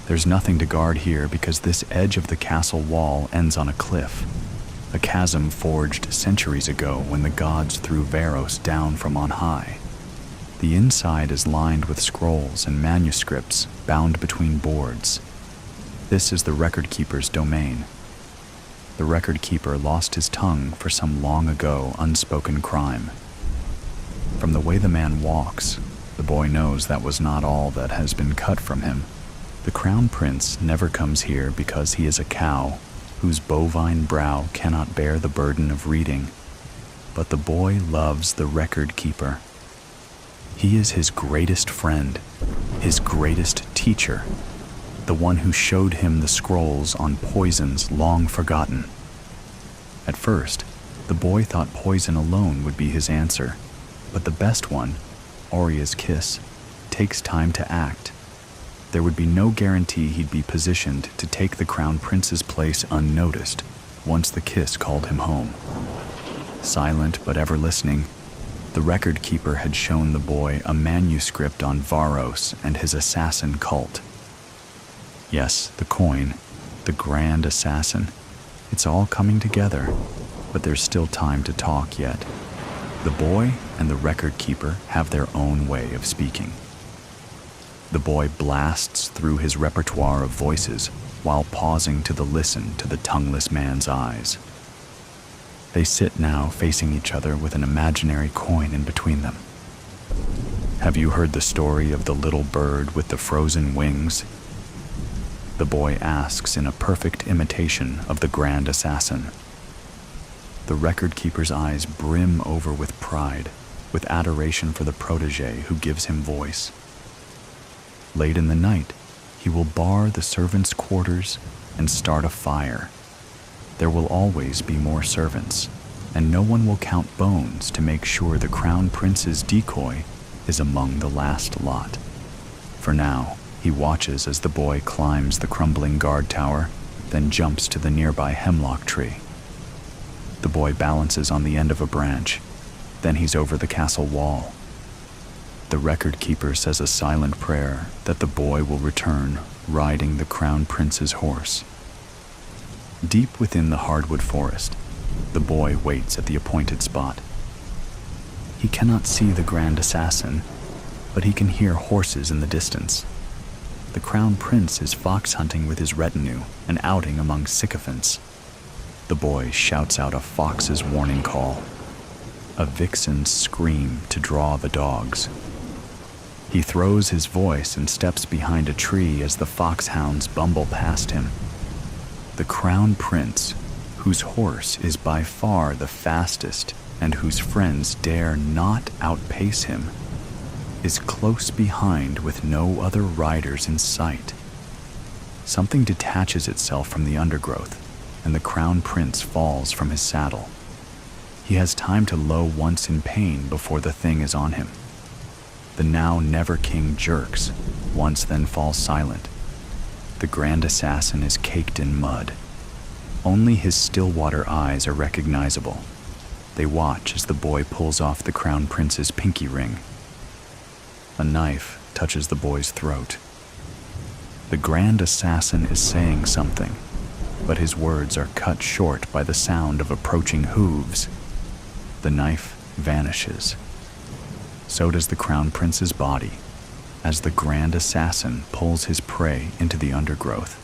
There's nothing to guard here because this edge of the castle wall ends on a cliff, a chasm forged centuries ago when the gods threw Varos down from on high. The inside is lined with scrolls and manuscripts bound between boards. This is the record-keeper's domain. The record-keeper lost his tongue for some long-ago unspoken crime. From the way the man walks, the boy knows that was not all that has been cut from him. The crown prince never comes here because he is a cow whose bovine brow cannot bear the burden of reading. But the boy loves the record-keeper. He is his greatest friend, his greatest teacher, the one who showed him the scrolls on poisons long forgotten. At first, the boy thought poison alone would be his answer, but the best one, Auria's kiss, takes time to act. There would be no guarantee he'd be positioned to take the crown prince's place unnoticed once the kiss called him home. Silent but ever listening, the record keeper had shown the boy a manuscript on Varos and his assassin cult. Yes, the coin, the grand assassin, it's all coming together, but there's still time to talk yet. The boy and the record keeper have their own way of speaking. The boy blasts through his repertoire of voices while pausing to listen to the tongueless man's eyes. They sit now facing each other with an imaginary coin in between them. "Have you heard the story of the little bird with the frozen wings?" the boy asks in a perfect imitation of the grand assassin. The record keeper's eyes brim over with pride, with adoration for the protege who gives him voice. Late in the night, he will bar the servants' quarters and start a fire. There will always be more servants, and no one will count bones to make sure the crown prince's decoy is among the last lot. For now, he watches as the boy climbs the crumbling guard tower, then jumps to the nearby hemlock tree. The boy balances on the end of a branch, then he's over the castle wall. The record keeper says a silent prayer that the boy will return riding the crown prince's horse. Deep within the hardwood forest, the boy waits at the appointed spot. He cannot see the grand assassin, but he can hear horses in the distance. The crown prince is fox hunting with his retinue and outing among sycophants. The boy shouts out a fox's warning call, a vixen's scream to draw the dogs. He throws his voice and steps behind a tree as the foxhounds bumble past him. The crown prince, whose horse is by far the fastest and whose friends dare not outpace him, is close behind with no other riders in sight. Something detaches itself from the undergrowth, and the crown prince falls from his saddle. He has time to low once in pain before the thing is on him. The now never king jerks, once then falls silent. The grand assassin is caked in mud. Only his still-water eyes are recognizable. They watch as the boy pulls off the crown prince's pinky ring. A knife touches the boy's throat. The grand assassin is saying something, but his words are cut short by the sound of approaching hooves. The knife vanishes. So does the crown prince's body, as the grand assassin pulls his prey into the undergrowth.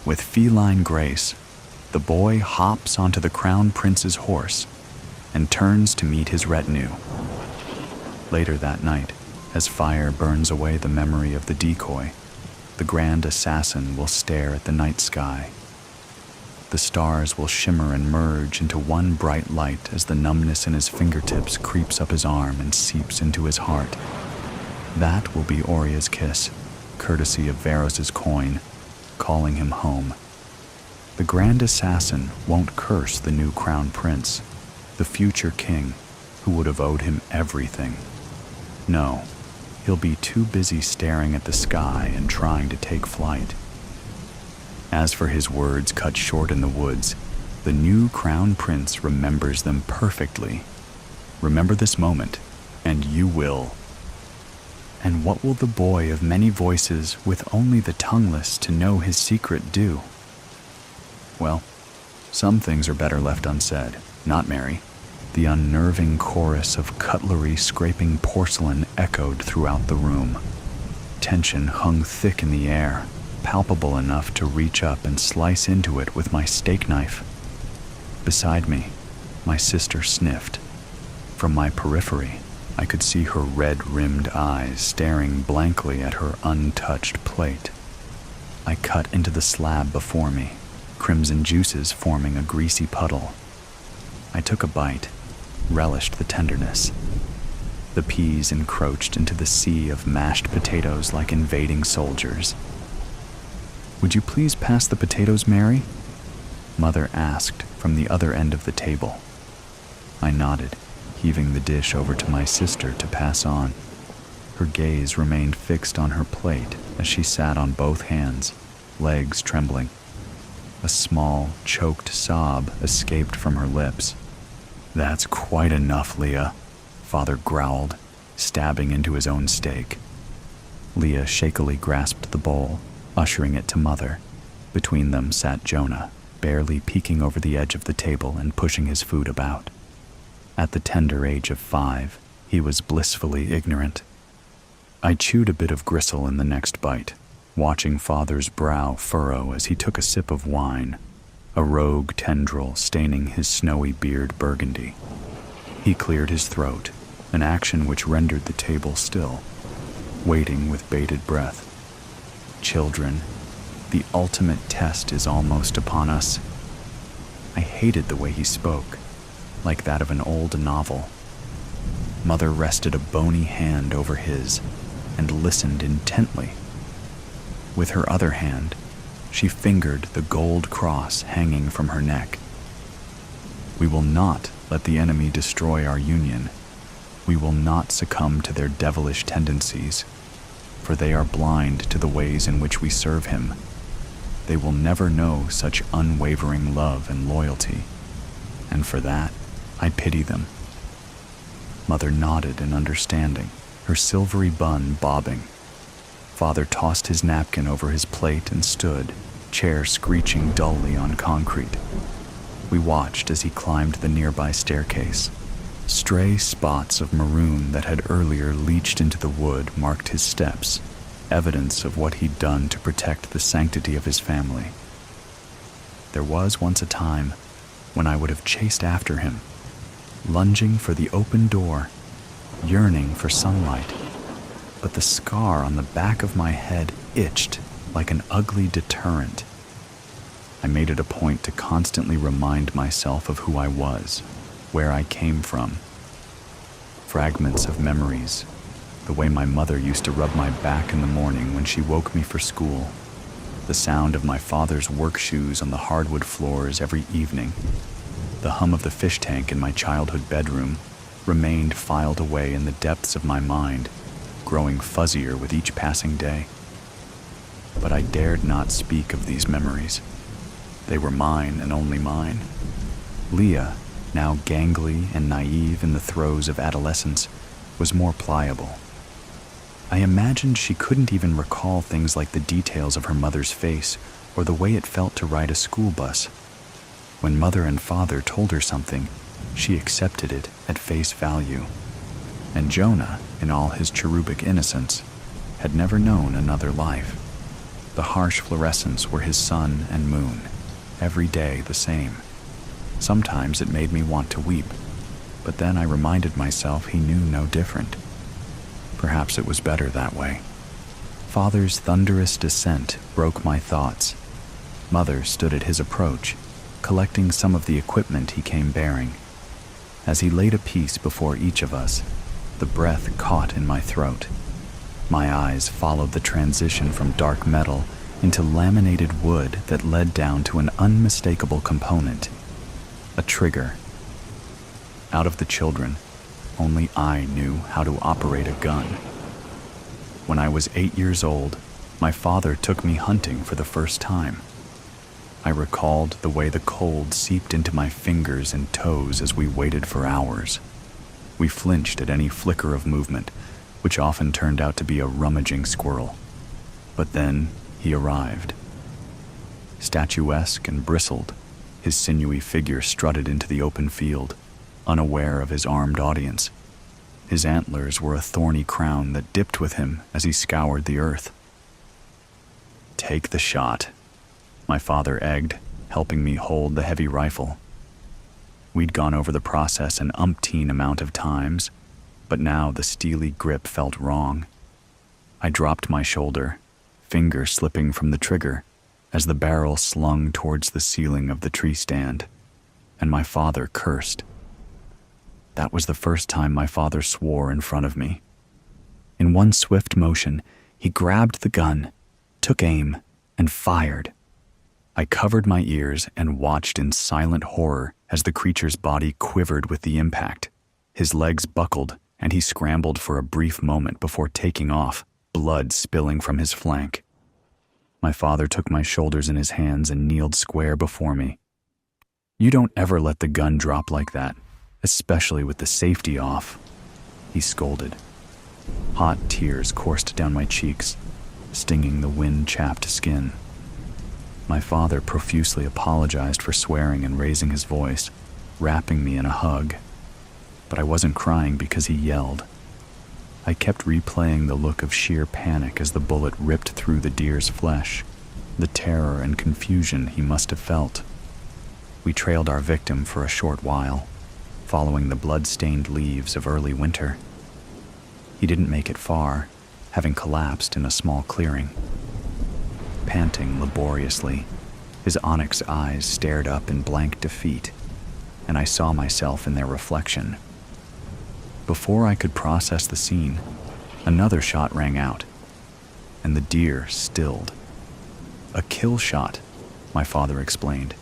With feline grace, the boy hops onto the crown prince's horse and turns to meet his retinue. Later that night, as fire burns away the memory of the decoy, the grand assassin will stare at the night sky. The stars will shimmer and merge into one bright light as the numbness in his fingertips creeps up his arm and seeps into his heart. That will be Oria's kiss, courtesy of Varos's coin, calling him home. The grand assassin won't curse the new crown prince, the future king, who would have owed him everything. No, he'll be too busy staring at the sky and trying to take flight. As for his words cut short in the woods, the new crown prince remembers them perfectly. Remember this moment, and you will. And what will the boy of many voices with only the tongueless to know his secret do? Well, some things are better left unsaid, not Mary. The unnerving chorus of cutlery scraping porcelain echoed throughout the room. Tension hung thick in the air, palpable enough to reach up and slice into it with my steak knife. Beside me, my sister sniffed. From my periphery, I could see her red-rimmed eyes staring blankly at her untouched plate. I cut into the slab before me, crimson juices forming a greasy puddle. I took a bite, relished the tenderness. The peas encroached into the sea of mashed potatoes like invading soldiers. "Would you please pass the potatoes, Mary?" Mother asked from the other end of the table. I nodded, heaving the dish over to my sister to pass on. Her gaze remained fixed on her plate as she sat on both hands, legs trembling. A small, choked sob escaped from her lips. "That's quite enough, Leah," Father growled, stabbing into his own steak. Leah shakily grasped the bowl, ushering it to Mother. Between them sat Jonah, barely peeking over the edge of the table and pushing his food about. At the tender age of 5, he was blissfully ignorant. I chewed a bit of gristle in the next bite, watching Father's brow furrow as he took a sip of wine, a rogue tendril staining his snowy beard burgundy. He cleared his throat, an action which rendered the table still, waiting with bated breath. Children, the ultimate test is almost upon us. I hated the way he spoke, like that of an old novel. Mother rested a bony hand over his and listened intently. With her other hand, she fingered the gold cross hanging from her neck. We will not let the enemy destroy our union. We will not succumb to their devilish tendencies, for they are blind to the ways in which we serve him. They will never know such unwavering love and loyalty, and for that, I pity them. Mother nodded in understanding, her silvery bun bobbing. Father tossed his napkin over his plate and stood, chair screeching dully on concrete. We watched as he climbed the nearby staircase. Stray spots of maroon that had earlier leached into the wood marked his steps, evidence of what he'd done to protect the sanctity of his family. There was once a time when I would have chased after him, lunging for the open door, yearning for sunlight, but the scar on the back of my head itched like an ugly deterrent. I made it a point to constantly remind myself of who I was, where I came from. Fragments of memories, the way my mother used to rub my back in the morning when she woke me for school, the sound of my father's work shoes on the hardwood floors every evening, the hum of the fish tank in my childhood bedroom remained filed away in the depths of my mind, growing fuzzier with each passing day. But I dared not speak of these memories. They were mine and only mine. Leah, now gangly and naive in the throes of adolescence, was more pliable. I imagined she couldn't even recall things like the details of her mother's face or the way it felt to ride a school bus. When mother and father told her something, she accepted it at face value. And Jonah, in all his cherubic innocence, had never known another life. The harsh fluorescents were his sun and moon, every day the same. Sometimes it made me want to weep, but then I reminded myself he knew no different. Perhaps it was better that way. Father's thunderous descent broke my thoughts. Mother stood at his approach, collecting some of the equipment he came bearing. As he laid a piece before each of us, the breath caught in my throat. My eyes followed the transition from dark metal into laminated wood that led down to an unmistakable component, a trigger. Out of the children, only I knew how to operate a gun. When I was 8 years old, my father took me hunting for the first time. I recalled the way the cold seeped into my fingers and toes as we waited for hours. We flinched at any flicker of movement, which often turned out to be a rummaging squirrel. But then he arrived. Statuesque and bristled, his sinewy figure strutted into the open field, unaware of his armed audience. His antlers were a thorny crown that dipped with him as he scoured the earth. "Take the shot," my father egged, helping me hold the heavy rifle. We'd gone over the process an umpteen amount of times, but now the steely grip felt wrong. I dropped my shoulder, finger slipping from the trigger, as the barrel slung towards the ceiling of the tree stand, and my father cursed. That was the first time my father swore in front of me. In one swift motion, he grabbed the gun, took aim, and fired. I covered my ears and watched in silent horror as the creature's body quivered with the impact. His legs buckled, and he scrambled for a brief moment before taking off, blood spilling from his flank. My father took my shoulders in his hands and kneeled square before me. "You don't ever let the gun drop like that, especially with the safety off," he scolded. Hot tears coursed down my cheeks, stinging the wind-chapped skin. My father profusely apologized for swearing and raising his voice, wrapping me in a hug. But I wasn't crying because he yelled. I kept replaying the look of sheer panic as the bullet ripped through the deer's flesh, the terror and confusion he must have felt. We trailed our victim for a short while, following the blood-stained leaves of early winter. He didn't make it far, having collapsed in a small clearing. Panting laboriously, his onyx eyes stared up in blank defeat, and I saw myself in their reflection. before I could process the scene, another shot rang out, and the deer stilled. A kill shot, my father explained,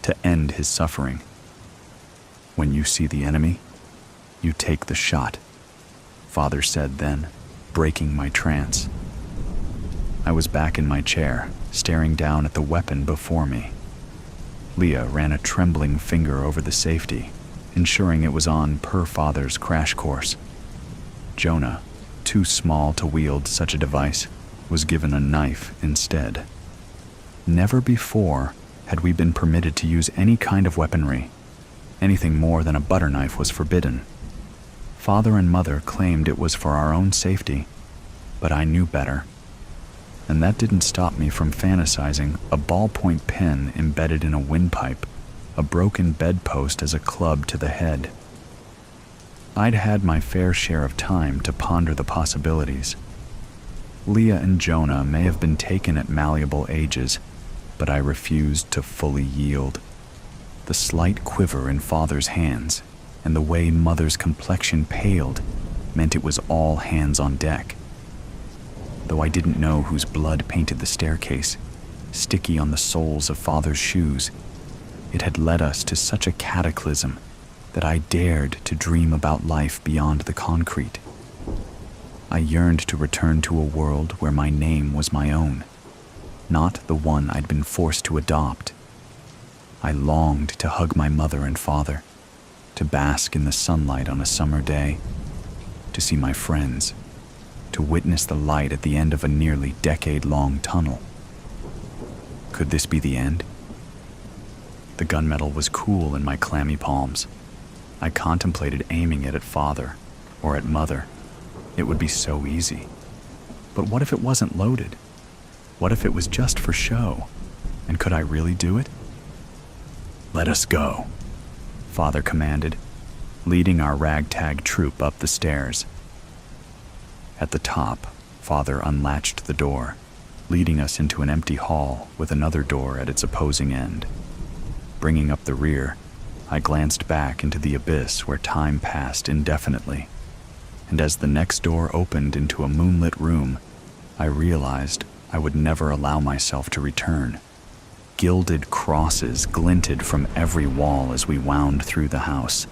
to end his suffering. When you see the enemy, you take the shot, Father said then, breaking my trance. I was back in my chair, staring down at the weapon before me. Leah ran a trembling finger over the safety, ensuring it was on per Father's crash course. Jonah, too small to wield such a device, was given a knife instead. Never before had we been permitted to use any kind of weaponry. Anything more than a butter knife was forbidden. Father and Mother claimed it was for our own safety, but I knew better. And that didn't stop me from fantasizing a ballpoint pen embedded in a windpipe, a broken bedpost as a club to the head. I'd had my fair share of time to ponder the possibilities. Leah and Jonah may have been taken at malleable ages, but I refused to fully yield. The slight quiver in Father's hands and the way Mother's complexion paled meant it was all hands on deck. Though I didn't know whose blood painted the staircase, sticky on the soles of Father's shoes, it had led us to such a cataclysm that I dared to dream about life beyond the concrete. I yearned to return to a world where my name was my own, not the one I'd been forced to adopt. I longed to hug my mother and father, to bask in the sunlight on a summer day, to see my friends, to witness the light at the end of a nearly decade-long tunnel. Could this be the end? The gunmetal was cool in my clammy palms. I contemplated aiming it at Father or at Mother. It would be so easy. But what if it wasn't loaded? What if it was just for show? And could I really do it? "Let us go," Father commanded, leading our ragtag troop up the stairs. At the top, Father unlatched the door, leading us into an empty hall with another door at its opposing end. Bringing up the rear, I glanced back into the abyss where time passed indefinitely, and as the next door opened into a moonlit room, I realized I would never allow myself to return. Gilded crosses glinted from every wall as we wound through the house,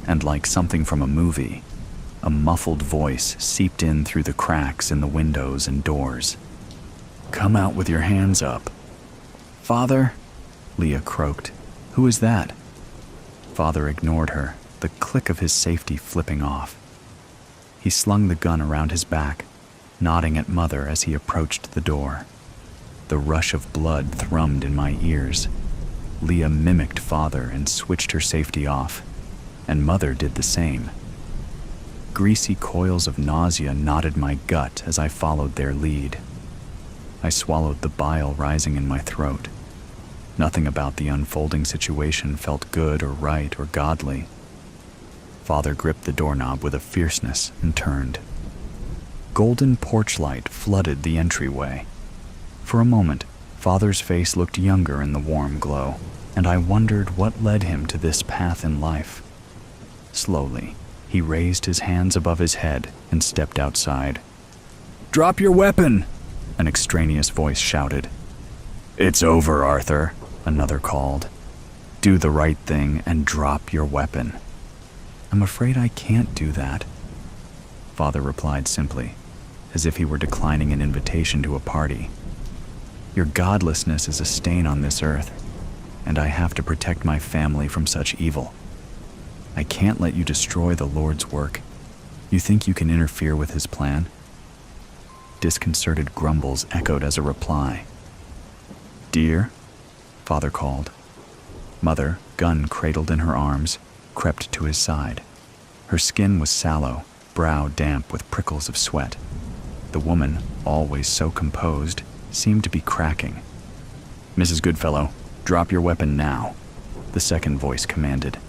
and like something from a movie, a muffled voice seeped in through the cracks in the windows and doors. "Come out with your hands up." "Father?" Leah croaked. "Who is that?" Father ignored her, the click of his safety flipping off. He slung the gun around his back, nodding at Mother as he approached the door. The rush of blood thrummed in my ears. Leah mimicked Father and switched her safety off, and Mother did the same. Greasy coils of nausea knotted my gut as I followed their lead. I swallowed the bile rising in my throat. Nothing about the unfolding situation felt good or right or godly. Father gripped the doorknob with a fierceness and turned. Golden porch light flooded the entryway. For a moment, Father's face looked younger in the warm glow, and I wondered what led him to this path in life. Slowly, he raised his hands above his head and stepped outside. "Drop your weapon!" an extraneous voice shouted. "It's over, Arthur," another called. "Do the right thing and drop your weapon." "I'm afraid I can't do that," Father replied simply, as if he were declining an invitation to a party. "Your godlessness is a stain on this earth, and I have to protect my family from such evil. I can't let you destroy the Lord's work. You think you can interfere with his plan?" Disconcerted grumbles echoed as a reply. "Dear?" Father called. Mother, gun cradled in her arms, crept to his side. Her skin was sallow, brow damp with prickles of sweat. The woman, always so composed, seemed to be cracking. "Mrs. Goodfellow, drop your weapon now," the second voice commanded.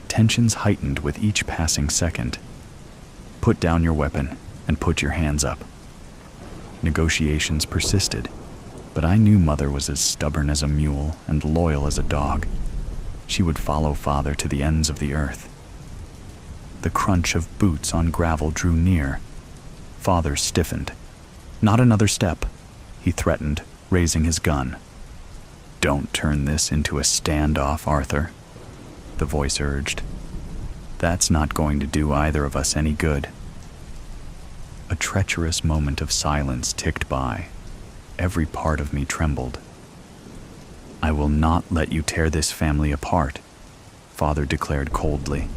Tensions heightened with each passing second. "Put down your weapon and put your hands up." Negotiations persisted, but I knew Mother was as stubborn as a mule and loyal as a dog. She would follow Father to the ends of the earth. The crunch of boots on gravel drew near. Father stiffened. "Not another step," he threatened, raising his gun. "Don't turn this into a standoff, Arthur," the voice urged. "That's not going to do either of us any good." A treacherous moment of silence ticked by. Every part of me trembled. "I will not let you tear this family apart," Father declared coldly.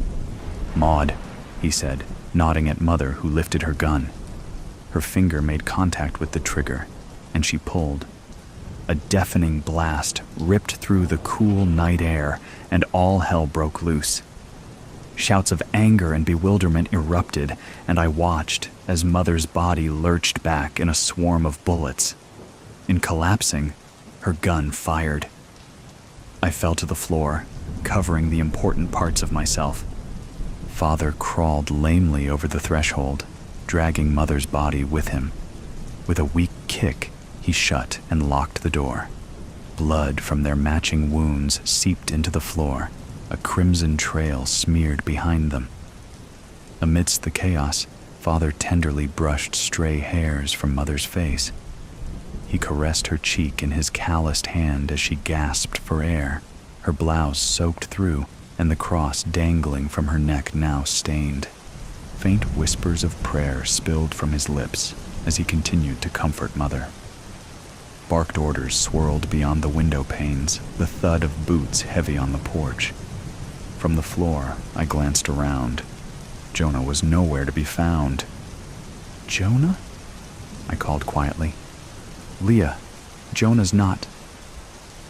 "Maud," he said, nodding at Mother, who lifted her gun. Her finger made contact with the trigger, and she pulled. A deafening blast ripped through the cool night air, and all hell broke loose. Shouts of anger and bewilderment erupted, and I watched as Mother's body lurched back in a swarm of bullets. In collapsing, her gun fired. I fell to the floor, covering the important parts of myself. Father crawled lamely over the threshold, dragging Mother's body with him. With a weak kick, he shut and locked the door. Blood from their matching wounds seeped into the floor, a crimson trail smeared behind them. Amidst the chaos, Father tenderly brushed stray hairs from Mother's face. He caressed her cheek in his calloused hand as she gasped for air, her blouse soaked through and the cross dangling from her neck now stained. Faint whispers of prayer spilled from his lips as he continued to comfort Mother. Barked orders swirled beyond the window panes, the thud of boots heavy on the porch. From the floor, I glanced around. Jonah was nowhere to be found. "Jonah?" I called quietly. "Leah, Jonah's not."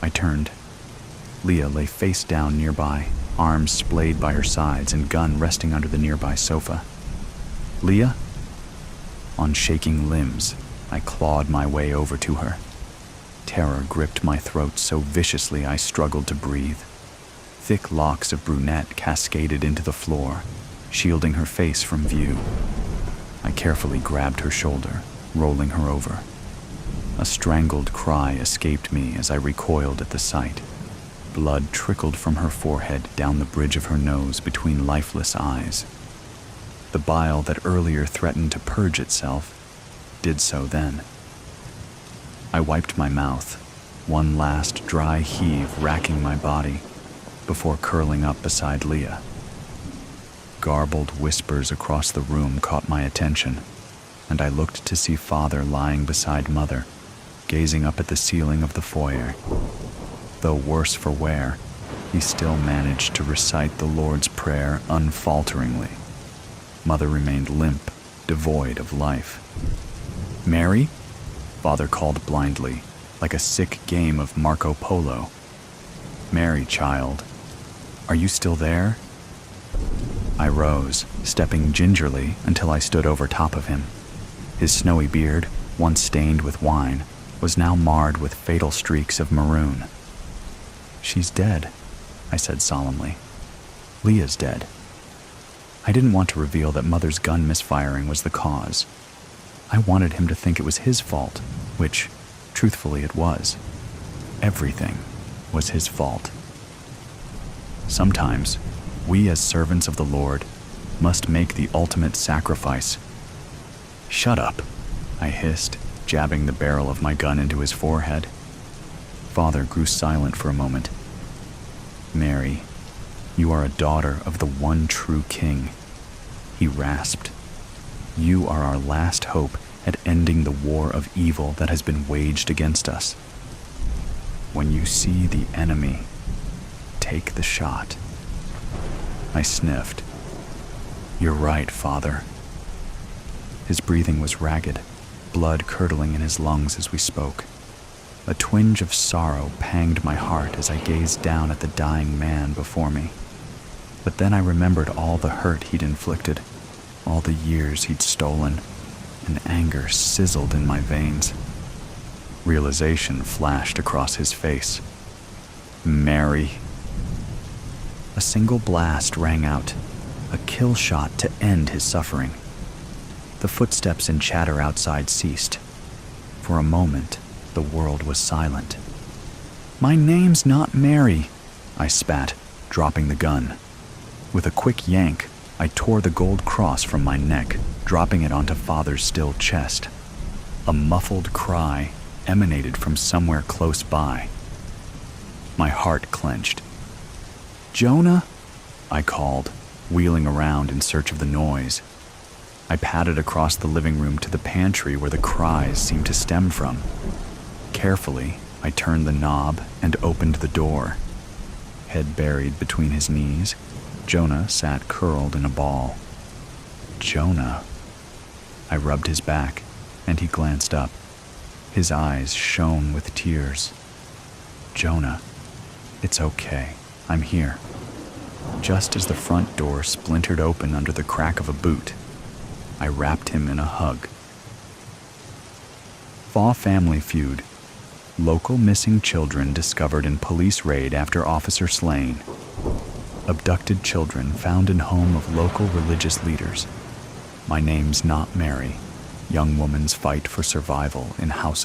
I turned. Leah lay face down nearby, arms splayed by her sides and gun resting under the nearby sofa. "Leah?" On shaking limbs, I clawed my way over to her. Terror gripped my throat so viciously I struggled to breathe. Thick locks of brunette cascaded into the floor, shielding her face from view. I carefully grabbed her shoulder, rolling her over. A strangled cry escaped me as I recoiled at the sight. Blood trickled from her forehead down the bridge of her nose between lifeless eyes. The bile that earlier threatened to purge itself did so then. I wiped my mouth, one last dry heave racking my body, before curling up beside Leah. Garbled whispers across the room caught my attention, and I looked to see Father lying beside Mother, gazing up at the ceiling of the foyer. Though worse for wear, he still managed to recite the Lord's Prayer unfalteringly. Mother remained limp, devoid of life. "Mary?" Father called blindly, like a sick game of Marco Polo. "Mary, child, are you still there?" I rose, stepping gingerly until I stood over top of him. His snowy beard, once stained with wine, was now marred with fatal streaks of maroon. "She's dead," I said solemnly. "Leah's dead." I didn't want to reveal that Mother's gun misfiring was the cause. I wanted him to think it was his fault, which, truthfully, it was. Everything was his fault. Sometimes, we as servants of the Lord must make the ultimate sacrifice. "Shut up," I hissed, jabbing the barrel of my gun into his forehead. Father grew silent for a moment. "Mary, you are a daughter of the one true King," he rasped. "You are our last hope at ending the war of evil that has been waged against us. When you see the enemy, take the shot." I sniffed. "You're right, Father." His breathing was ragged, blood curdling in his lungs as we spoke. A twinge of sorrow panged my heart as I gazed down at the dying man before me. But then I remembered all the hurt he'd inflicted, all the years he'd stolen, and anger sizzled in my veins. Realization flashed across his face. "Mary." A single blast rang out, a kill shot to end his suffering. The footsteps and chatter outside ceased. For a moment, the world was silent. "My name's not Mary," I spat, dropping the gun. With a quick yank, I tore the gold cross from my neck, dropping it onto Father's still chest. A muffled cry emanated from somewhere close by. My heart clenched. "Jonah?" I called, wheeling around in search of the noise. I padded across the living room to the pantry where the cries seemed to stem from. Carefully, I turned the knob and opened the door. Head buried between his knees, Jonah sat curled in a ball. "Jonah." I rubbed his back, and he glanced up. His eyes shone with tears. "Jonah, it's okay. I'm here." Just as the front door splintered open under the crack of a boot, I wrapped him in a hug. Fall Family Feud. Local missing children discovered in police raid after officer slain. Abducted children found in home of local religious leaders. My name's not Mary. Young woman's fight for survival in house